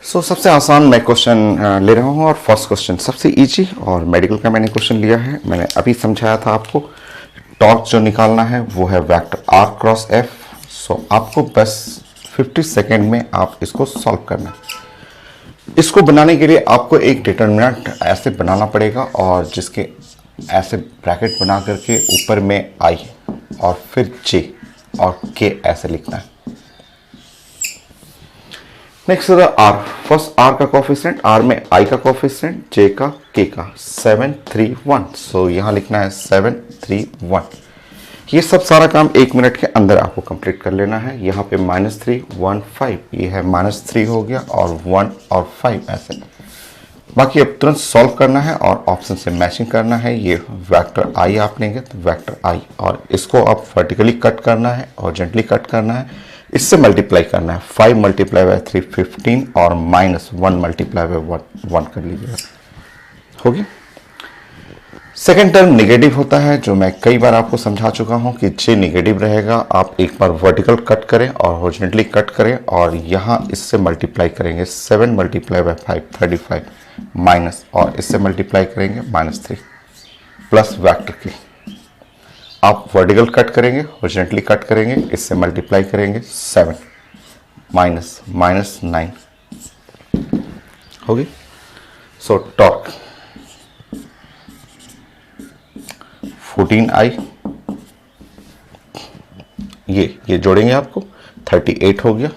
सबसे आसान मैं क्वेश्चन ले रहा हूँ और फर्स्ट क्वेश्चन सबसे इजी, और मेडिकल का मैंने क्वेश्चन लिया है। मैंने अभी समझाया था आपको, टॉर्क जो निकालना है वो है वेक्टर आर क्रॉस एफ। आपको बस 50 सेकेंड में आप इसको सॉल्व करना है। इसको बनाने के लिए आपको एक डिटरमिनेंट ऐसे बनाना पड़ेगा और जिसके ऐसे ब्रैकेट बना करके ऊपर में आई और फिर जे और के ऐसे लिखना है। नेक्स्ट आर, फर्स्ट आर का कोफिशिएंट, आर में आई का कोफिशिएंट, जे का, के का, 7 3 1। सो यहां लिखना है 7 3 1। ये सब सारा काम 1 मिनट के अंदर आपको कंप्लीट कर लेना है। यहाँ पे -3 1 5, ये है -3 हो गया और 1 और 5 ऐसे। बाकी अब तुरंत सॉल्व करना है और ऑप्शन से मैचिंग करना है। ये वेक्टर आई आप लेंगे तो वेक्टर आई, और इसको आप वर्टिकली कट करना है, हॉरिजॉन्टली कट करना है, इससे मल्टीप्लाई करना है। 5 मल्टीप्लाई बाय 3 15 और -1 मल्टीप्लाई बाय 1 कर लीजिएगा, हो गया। सेकेंड टर्म निगेटिव होता है, जो मैं कई बार आपको समझा चुका हूं कि जे निगेटिव रहेगा। आप एक बार वर्टिकल कट करें और हॉरिजॉन्टली कट करें और यहां इससे मल्टीप्लाई करेंगे। 7 मल्टीप्लाई बाय 5 35 माइनस, और इससे मल्टीप्लाई करेंगे -3 प्लस वेक्टर की। आप वर्टिकल कट करेंगे, हॉरिजॉन्टली कट करेंगे, इससे मल्टीप्लाई करेंगे 7 -9 होगी। सो टॉर्क 14i, ये जोड़ेंगे आपको 38 हो गया,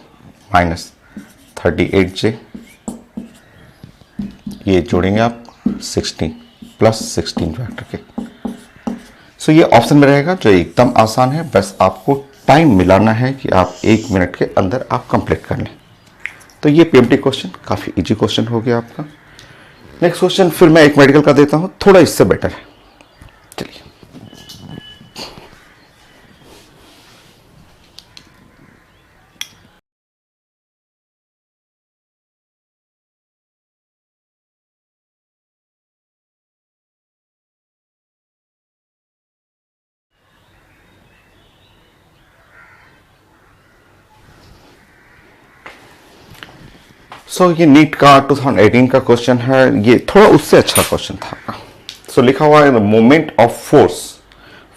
-38j, ये जोड़ेंगे आप 16 प्लस 16 वेक्टर के। सो ये ऑप्शन में रहेगा, जो एकदम आसान है। बस आपको टाइम मिलाना है कि आप 1 मिनट के अंदर आप कंप्लीट कर लें। तो ये पीएमटी क्वेश्चन काफी इजी क्वेश्चन हो गया आपका। नेक्स्ट क्वेश्चन फिर मैं एक मेडिकल का देता हूं, थोड़ा इससे बेटर है। चलिए, ये नीट का 2018 का क्वेश्चन है। ये थोड़ा उससे अच्छा क्वेश्चन था। लिखा हुआ है मोमेंट ऑफ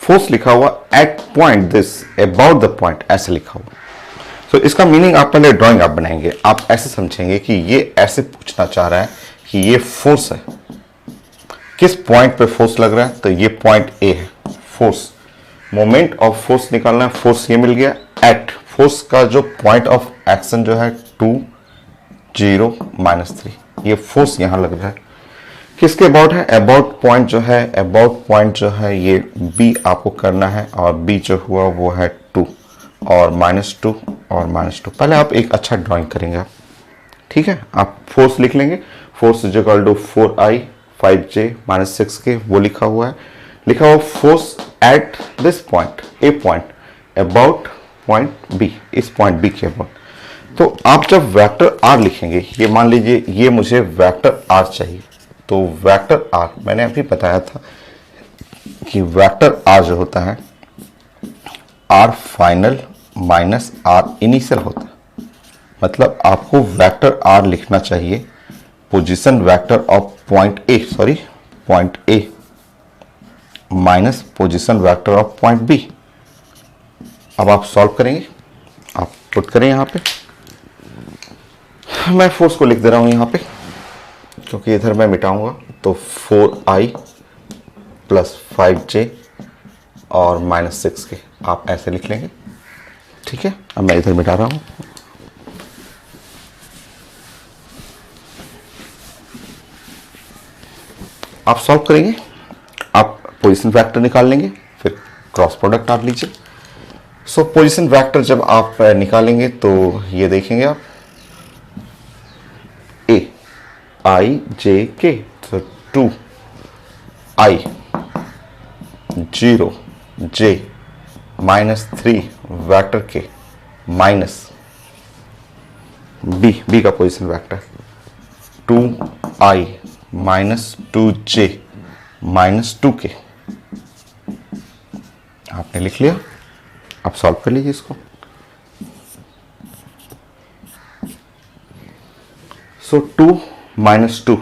फोर्स लिखा हुआ at point this about the point, ऐसे लिखा हुआ। इसका मीनिंग आप पहले ड्राइंग आप बनाएंगे, आप ऐसे समझेंगे कि ये ऐसे पूछना चाह रहा है कि ये फोर्स है, किस पॉइंट पे फोर्स लग रहा है, तो ये पॉइंट ए है फोर्स। मोमेंट ऑफ फोर्स निकालना है, फोर्स ये मिल गया एट, फोर्स का जो पॉइंट ऑफ एक्शन जो है 2 0 -3, ये फोर्स यहां लग रहा है। किसके अबाउट है, अबाउट पॉइंट जो है, अबाउट पॉइंट जो है ये बी आपको करना है, और बी जो हुआ वो है 2 और -2 और -2। पहले आप एक अच्छा ड्राइंग करेंगे आप, ठीक है। आप फोर्स लिख लेंगे, force is equal to 4i 5j -6k, वो लिखा हुआ है। लिखा हुआ force at this point, A point, about point B, इस पॉइंट बी के अबाउट। तो आप जब वेक्टर आर लिखेंगे, ये मान लीजिए ये मुझे वेक्टर आर चाहिए, तो वेक्टर आर मैंने अभी बताया था कि वेक्टर आर जो होता है R final minus R initial होता है। मतलब आपको वेक्टर आर लिखना चाहिए position vector of point A minus position vector of point B. अब आप सॉल्व करेंगे, आप पुट करें यहाँ पे। मैं फोर्स को लिख दे रहा हूँ यहाँ पे, क्योंकि इधर मैं मिटाऊंगा, तो 4i प्लस 5j और -6k आप ऐसे लिख लेंगे। ठीक है, अब मैं इधर मिटा रहा हूँ। आप सॉल्व करेंगे, आप पोजीशन वेक्टर निकाल लेंगे, फिर क्रॉस प्रोडक्ट आप लीजिए। सो पोजीशन वेक्टर जब आप निकालेंगे तो ये देखेंगे आप i j k, तो 2i 0 j -3 वेक्टर के माइनस b का position vector 2i -2j -2k आपने लिख लिया। आप सॉल्व कर लीजिए इसको। सो 2 - 2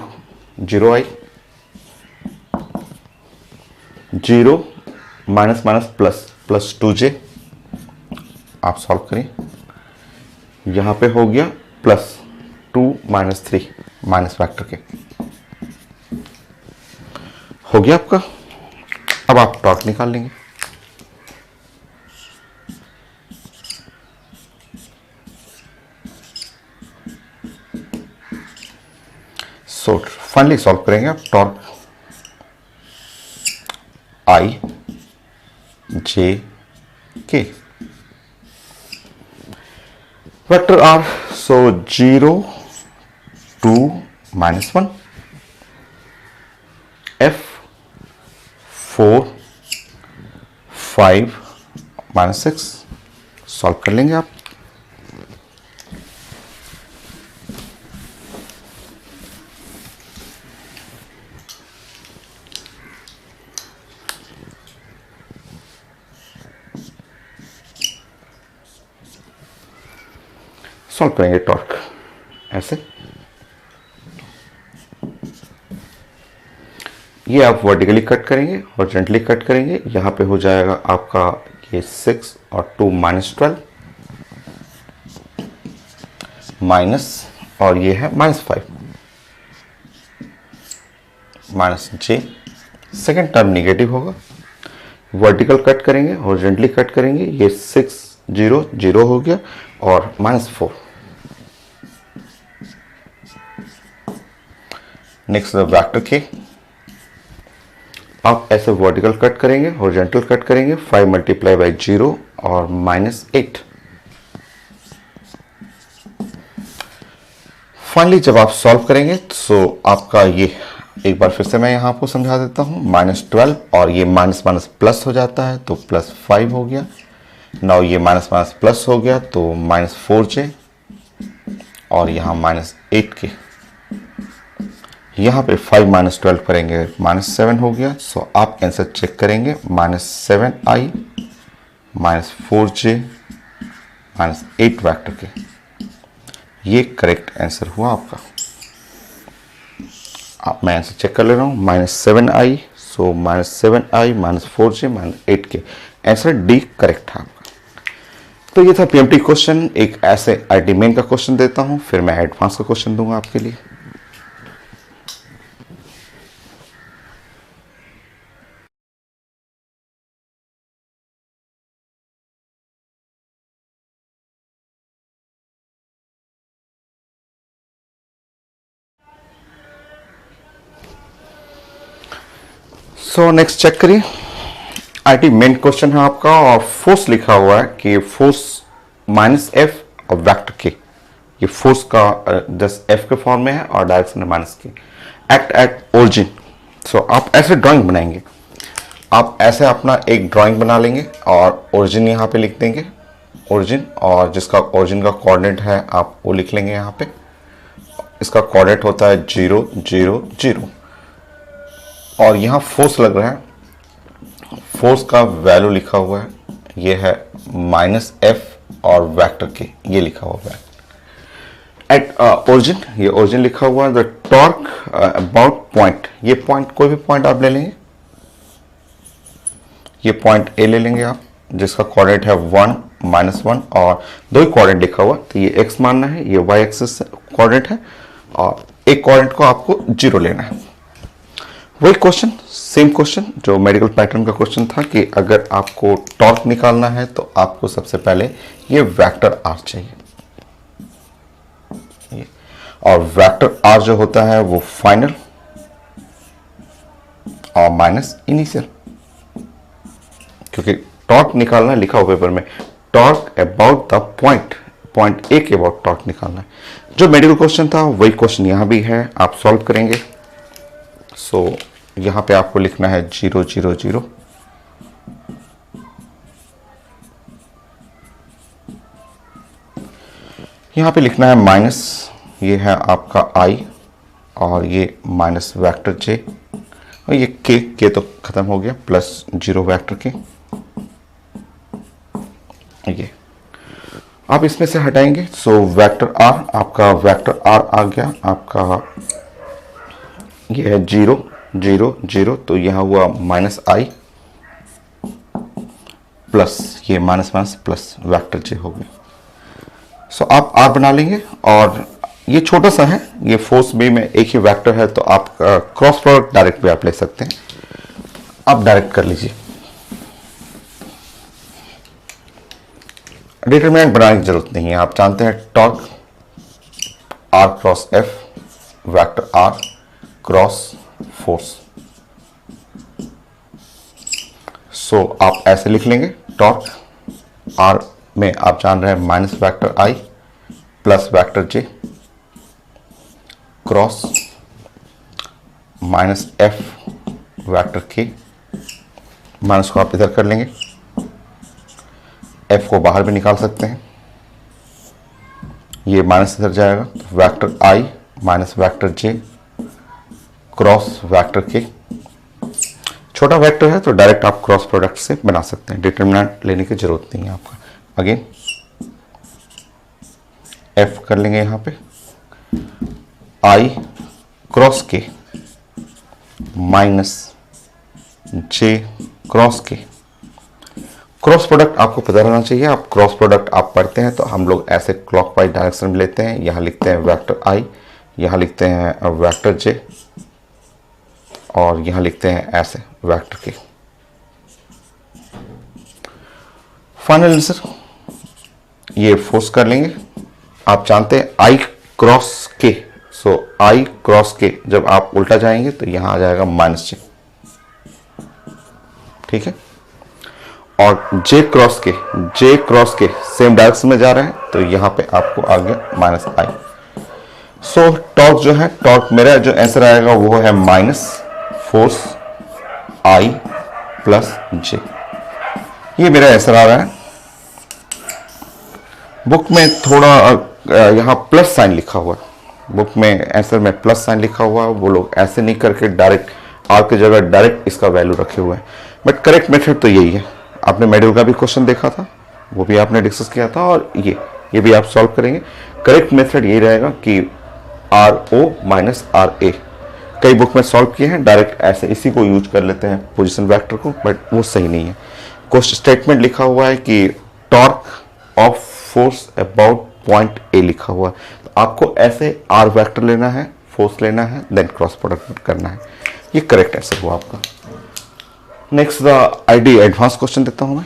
0i 0 minus minus plus plus 2j आप सॉल्व करें। यहां पे हो गया प्लस 2 - 3 माइनस फैक्टर के हो गया आपका। अब आप टॉर्क निकाल लेंगे। सो फाइनली सॉल्व करेंगे आप torque i j k vector r। So 0 2 -1 f 4 5 -6 solve कर लेंगे आप। सॉल्व करेंगे टॉर्क ऐसे। ये आप वर्टिकली कट करेंगे और जेंटली कट करेंगे। यहां पे हो जाएगा आपका ये 6 और 2 -12 माइनस, और ये है -5 -j। सेकेंड टर्म निगेटिव होगा। वर्टिकल कट करेंगे और जेंटली कट करेंगे। ये 6 0 0 हो गया और -4। नेक्स्ट वेक्टर के आप ऐसे वर्टिकल कट करेंगे, हॉरिजॉन्टल कट करेंगे। 5 × 0 और -8। फाइनली जब आप सॉल्व करेंगे तो आपका ये, एक बार फिर से मैं यहां आपको समझा देता हूं, -12 और ये माइनस माइनस प्लस हो जाता है तो +5 हो गया। नाउ ये माइनस माइनस प्लस हो गया तो -4j और यहाँ -8k। यहाँ पे 5 - 12 करेंगे -7 हो गया। सो आप आंसर चेक करेंगे -7i -4j -8 वेक्टर के। ये करेक्ट आंसर हुआ आपका। आप मैं आंसर चेक कर ले रहा हूँ -7i। सो -7i -4j -8k answer D correct है आपका। तो ये था पीएमटी क्वेश्चन। एक ऐसे आईटी मेन का क्वेश्चन देता हूँ, फिर मैं एडवांस का क्वेश्चन दूंगा आपके लिए। सो नेक्स्ट चेक करिए। आईटी मेन क्वेश्चन है आपका और फोर्स लिखा हुआ है कि फोर्स -F और वेक्टर के, ये फोर्स का जस्ट F के फॉर्म में है और डायरेक्शन है -K, एक्ट एट ओरिजिन। सो आप ऐसे ड्राइंग बनाएंगे। आप ऐसे अपना एक ड्राइंग बना लेंगे और ओरिजिन यहाँ पे लिख देंगे, ओरिजिन, और जिसका ओरिजिन का कोऑर्डिनेट है आप वो लिख लेंगे यहाँ पे। इसका कोऑर्डिनेट होता है 0 0 0 और यहाँ फोर्स लग रहा है। फोर्स का वैल्यू लिखा हुआ है, ये है -F और वेक्टर के ये लिखा हुआ है। एट ओरिजिन, ये ओरिजिन लिखा हुआ है। द टॉर्क अबाउट पॉइंट, ये पॉइंट कोई भी पॉइंट आप ले लेंगे। ये पॉइंट ए ले लेंगे आप, जिसका कोऑर्डिनेट है 1 -1 और दो ही कोऑर्डिनेट लिखा हुआ, तो ये x मानना है, ये y एक्सिस कोऑर्डिनेट है और एक कोऑर्डिनेट को आपको 0 लेना है। वही क्वेश्चन, सेम क्वेश्चन जो मेडिकल पैटर्न का क्वेश्चन था कि अगर आपको टॉर्क निकालना है तो आपको सबसे पहले ये वेक्टर r चाहिए, और वेक्टर r जो होता है वो फाइनल और माइनस इनिशियल, क्योंकि टॉर्क निकालना है, लिखा हुआ पेपर में torque about the point A के अबाउट टॉर्क निकालना है। जो मेडिकल क्वेश्चन था वही क्वेश्चन यहां भी है, आप सॉल्व करेंगे। सो यहां पे आपको लिखना है 0 0 0, यहां पे लिखना है माइनस, ये है आपका i और ये माइनस वेक्टर j और ये के तो खत्म हो गया, प्लस 0 वेक्टर के, ये आप इसमें से हटाएंगे। सो वेक्टर r, आपका वेक्टर r आ गया आपका, ये है 0 0 0, तो यहां हुआ माइनस i प्लस ये minus minus plus vector j हो गया। सो आप r बना लेंगे और ये छोटा सा है, ये फोर्स बी में एक ही वेक्टर है, तो आप क्रॉस प्रोडक्ट डायरेक्ट भी आप ले सकते हैं, आप डायरेक्ट कर लीजिए। डिटरमिनेंट बनाने की जरूरत नहीं है, आप जानते हैं torque r cross f, vector r cross force. So आप ऐसे लिख लेंगे, टॉर्क r में आप जान रहे हैं minus vector i plus vector j cross minus f vector k, minus को आप इधर कर लेंगे, f को बाहर भी निकाल सकते हैं, ये माइनस इधर जाएगा, तो vector i minus vector j cross vector k, छोटा वेक्टर है तो डायरेक्ट आप क्रॉस प्रोडक्ट से बना सकते हैं, डिटरमिनेंट लेने की जरूरत नहीं है आपका। अगेन f कर लेंगे यहां पे, i क्रॉस के माइनस j क्रॉस के, क्रॉस प्रोडक्ट आपको पता रहना चाहिए, आप क्रॉस प्रोडक्ट आप पढ़ते हैं तो हम लोग ऐसे क्लॉकवाइज डायरेक्शन में लेते हैं, यहां लिखते हैं वेक्टर i, यहां लिखते हैं वेक्टर j और यहां लिखते हैं ऐसे वेक्टर के। फाइनल आंसर ये फोर्स कर लेंगे, आप जानते हैं i क्रॉस के, सो i क्रॉस के जब आप उल्टा जाएंगे तो यहां आ जाएगा माइनस j, ठीक है, और j क्रॉस के सेम डायरेक्शन में जा रहे हैं तो यहां पे आपको आ गया माइनस i। सो टॉर्क जो है, टॉर्क मेरा जो आंसर आएगा वो है minus force i plus j, ये मेरा आंसर आ रहा है। बुक में थोड़ा यहां प्लस साइन लिखा हुआ है, बुक में आंसर में प्लस साइन लिखा हुआ है, वो लोग ऐसे नहीं करके डायरेक्ट r की जगह डायरेक्ट इसका वैल्यू रखे हुए हैं, बट करेक्ट मेथड तो यही है। आपने मेडिकल का भी क्वेश्चन देखा था, वो भी आपने डिस्कस किया था, और ये भी आप सॉल्व करेंगे। करेक्ट मेथड ये रहेगा कि RO माइनस RA, कई बुक में सॉल्व किए हैं, डायरेक्ट ऐसे इसी को यूज कर लेते हैं पोजीशन वेक्टर को, बट वो सही नहीं है। क्वेश्चन स्टेटमेंट लिखा हुआ है कि torque of force about point A लिखा हुआ है, तो आपको ऐसे r वेक्टर लेना है, फोर्स लेना है, देन क्रॉस प्रोडक्ट करना है, ये करेक्ट आंसर हुआ आपका। Next the ID advance question देता हूं मैं।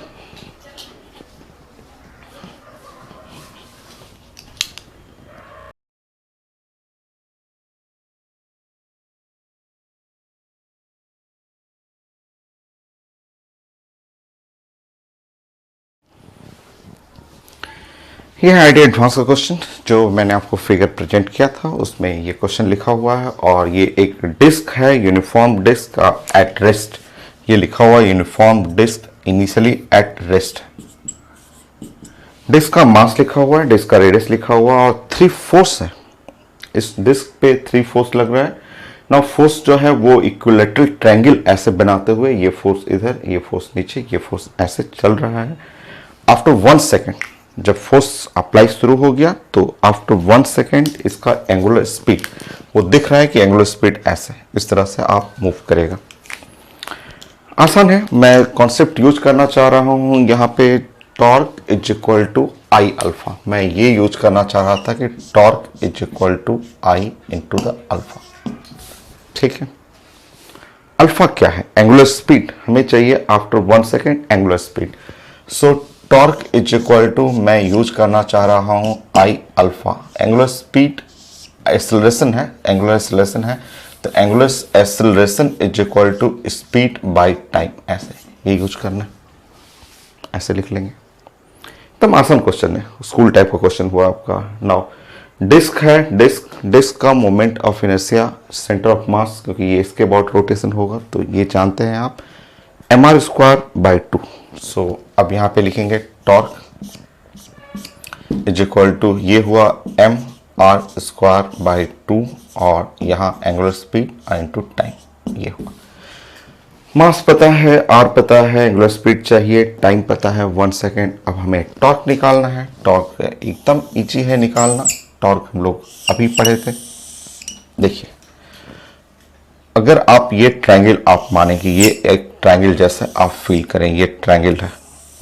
ये है आईडी एडवांस का क्वेश्चन जो मैंने आपको फिगर प्रेजेंट किया था, उसमें ये क्वेश्चन लिखा हुआ है, और ये एक डिस्क है, यूनिफॉर्म डिस्क एट रेस्ट, ये लिखा हुआ है uniform disc initially at rest. Disc का मास लिखा हुआ है, डिस्क का रेडियस लिखा हुआ है, और 3 फोर्स है, इस डिस्क पे 3 फोर्स लग रहा है। ना फोर्स जो है वो इक्विलेटरल ट्रायंगल ऐसे बनाते हुए, ये फोर्स इधर, ये फोर्स नीचे, ये फोर्स ऐसे चल रहा है। आफ्टर 1 सेकेंड जब फोर्स अप्लाई शुरू हो गया तो आफ्टर 1 सेकेंड इसका एंगुलर स्पीड, वो दिख रहा है कि एंगुलर स्पीड ऐसे, इस तरह से आप मूव करेगा। आसान है, मैं कॉन्सेप्ट यूज करना चाह रहा हूं यहाँ पे, torque is equal to I alpha. मैं ये यूज करना चाह रहा था कि torque is equal to I into the alpha. ठीक है, अल्फा क्या है? एंगुलर स्पीड हमें चाहिए after 1 second, angular speed. So torque is equal to मैं यूज करना चाह रहा हूं I alpha. Angular speed acceleration है, एंगुलर एक्सेलरेशन है, तो angular acceleration is equal to speed by time. ऐसे ये यूज करना है, ऐसे लिख लेंगे। एकदम आसान क्वेश्चन है, स्कूल टाइप का क्वेश्चन हुआ आपका। नाउ डिस्क है, डिस्क का moment of inertia centre of mass, क्योंकि ये इसके अबाउट रोटेशन होगा, तो ये जानते हैं आप, mr²/2। सो अब यहाँ पे लिखेंगे टॉर्क इज इक्वल टू, ये हुआ mr²/2 और यहाँ एंगुलर स्पीड इनटू टाइम, ये हुआ। मास पता है, आर पता है, एंगुलर स्पीड चाहिए, टाइम पता है 1 सेकेंड। अब हमें टॉर्क निकालना है। टॉर्क एकदम इजी है निकालना, टॉर्क हम लोग अभी पढ़े थे। देखिए, अगर आप ये ट्रायंगल आप माने कि ये एक ट्रायंगल जैसा आप फील करें, ये ट्रायंगल है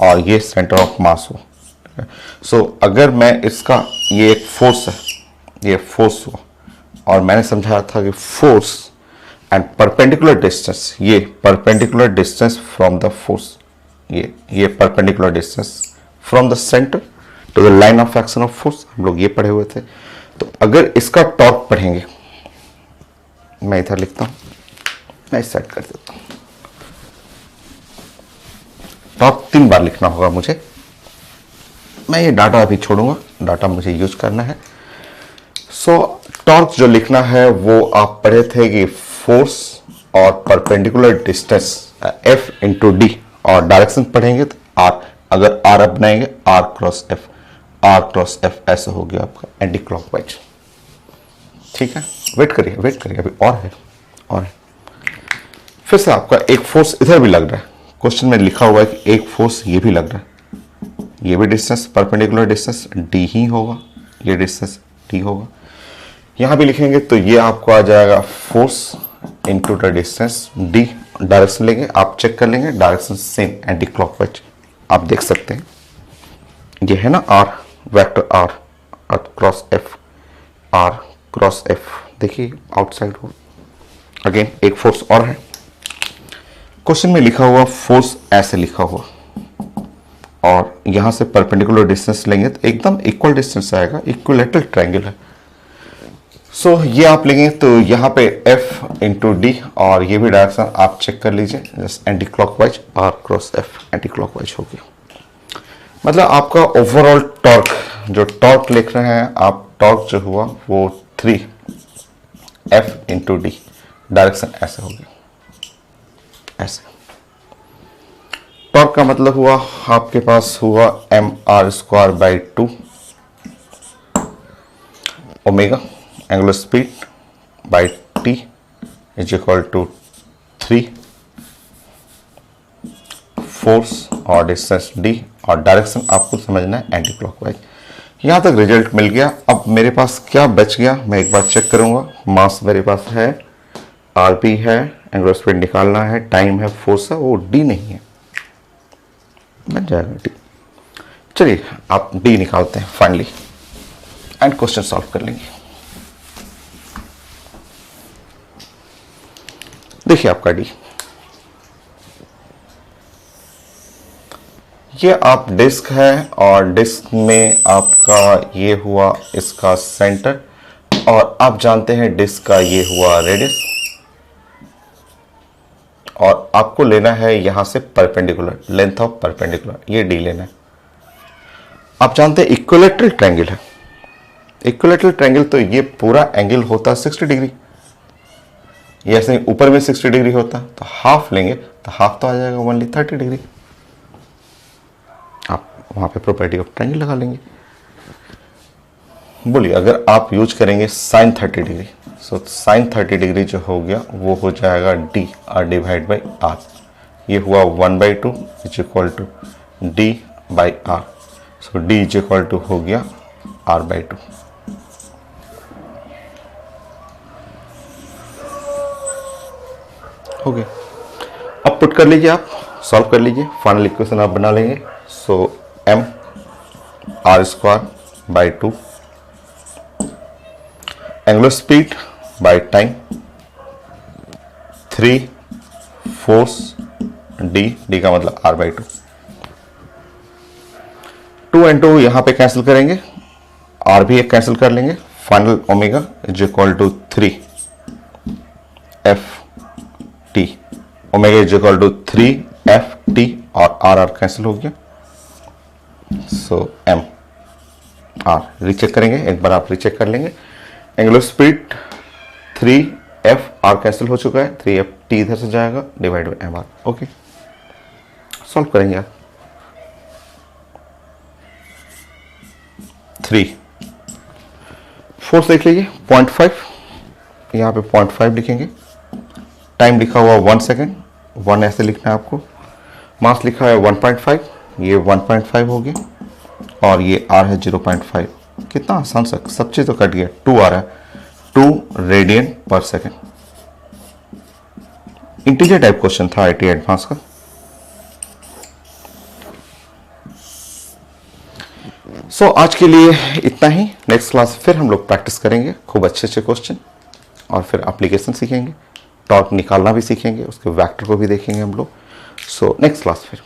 और ये सेंटर ऑफ मास हो। सो अगर मैं इसका, ये एक फोर्स है, ये फोर्स हुआ, और मैंने समझाया था कि फोर्स एंड परपेंडिकुलर डिस्टेंस, ये perpendicular distance from the force, ये perpendicular distance from the centre to the line of action of force, हम लोग ये पढ़े हुए थे। तो अगर इसका टॉर्क पढ़ेंगे, मैं इधर लिखता हूं, मैं इस साइड कर देता हूं। टॉर्क 3 बार लिखना होगा मुझे, मैं ये डाटा अभी छोड़ूंगा, डाटा मुझे यूज करना है। सो टॉर्क जो लिखना है वो आप पढ़े थे कि फोर्स और perpendicular distance F into D, और डायरेक्शन पढ़ेंगे तो आर, अगर आर अब बनाएंगे आर क्रॉस एफ ऐसा हो गया आपका एंटी क्लॉकवाइज। ठीक है, वेट करिए अभी और है। फिर से आपका एक फोर्स इधर भी लग रहा है, क्वेश्चन में लिखा हुआ है कि एक फोर्स ये भी लग रहा है, ये भी डिस्टेंस परपेंडिकुलर डिस्टेंस डी ही होगा, ये डिस्टेंस डी होगा। यहां भी लिखेंगे तो ये आपको आ जाएगा force into the distance D. Direction लेंगे, आप चेक कर लेंगे, डायरेक्शन सेम एंटी क्लॉकवाइज आप देख सकते हैं। ये है ना R, vector R cross F, देखिए आउटसाइड हो। अगेन एक फोर्स और है, क्वेश्चन में लिखा हुआ फोर्स ऐसे लिखा हुआ, और यहां से परपेंडिकुलर डिस्टेंस लेंगे तो एकदम इक्वल डिस्टेंस आएगा, इक्विलेटरल ट्रायंगल है। सो ये आप लेंगे तो यहाँ पे F इंटू डी, और ये भी डायरेक्शन आप चेक कर लीजिए, just anti clockwise, R cross F anti clockwise हो गया। मतलब आपका ओवरऑल टॉर्क, जो टॉर्क लिख रहे हैं आप, टॉर्क जो हुआ वो 3F इंटू डी, डायरेक्शन ऐसे हो गया, ऐसे। टॉर्क का मतलब हुआ आपके पास हुआ mr²/2 omega, angular speed by T is equal to 3 force और डिस्टेंस डी, और डायरेक्शन आपको समझना है एंटी क्लॉकवाइज। यहां तक रिजल्ट मिल गया। अब मेरे पास क्या बच गया, मैं एक बार चेक करूंगा। मास मेरे पास है, आरपी है, एंगुलर स्पीड निकालना है, टाइम है, फोर्स है, वो डी नहीं है, बन जाएगा डी। चलिए आप डी निकालते हैं फाइनली, एंड क्वेश्चन सॉल्व कर लेंगे। देखिए आपका डी, ये आप डिस्क है, और डिस्क में आपका ये हुआ इसका सेंटर, और आप जानते हैं डिस्क का ये हुआ रेडियस, और आपको लेना है यहां से परपेंडिकुलर, लेंथ ऑफ परपेंडिकुलर, ये डी लेना है। आप जानते हैं इक्विलेटरल ट्रायंगल है, इक्विलेटरल ट्रायंगल तो ये पूरा एंगल होता है 60 डिग्री, ये ऐसे ऊपर में 60 डिग्री होता, तो हाफ लेंगे तो हाफ तो आ जाएगा ओनली 30 डिग्री। आप वहां पे प्रॉपर्टी ऑफ ट्रायंगल लगा लेंगे। बोलिए अगर आप यूज करेंगे sine 30 degree, so sine 30 degree जो हो गया वो हो जाएगा D, R divide by R, ये हुआ 1/2 is equal to D by R. So D is equal to हो गया r/2। हो गया। अब पुट कर लीजिए, आप सॉल्व कर लीजिए, फाइनल इक्वेशन आप बना लेंगे। सो m r square by 2, angular speed by time 3 force d का मतलब r बाई 2। 2 एंड 2 यहां पे कैंसिल करेंगे, r भी एक कैंसिल कर लेंगे, final omega is equal to 3 f t, omega is equal to 3 f t और r r कैंसिल हो गया, सो m r रीचेक करेंगे, एक बार आप रीचेक कर लेंगे। Angular speed 3 f r cancel हो चुका है, 3 f t इधर से जाएगा divide by m r। Okay, solve करेंगे आप। 3 फोर्स देख लीजिए 0.5, यहाँ पे 0.5 लिखेंगे, टाइम लिखा हुआ 1 सेकेंड, 1 ऐसे लिखना है आपको, मास लिखा है 1.5, ये 1.5 हो गया और ये r है 0.5। कितना आसान सा, सब चीज तो कट गया, 2 आ रहा है, 2 रेडियन पर सेकेंड। इंटीजर टाइप क्वेश्चन था IIT एडवांस का। सो आज के लिए इतना ही, नेक्स्ट क्लास फिर हम लोग प्रैक्टिस करेंगे खूब अच्छे क्वेश्चन और फिर एप्लीकेशन सीखेंगे, टॉर्क निकालना भी सीखेंगे, उसके वेक्टर को भी देखेंगे हम लोग। सो नेक्स्ट क्लास फिर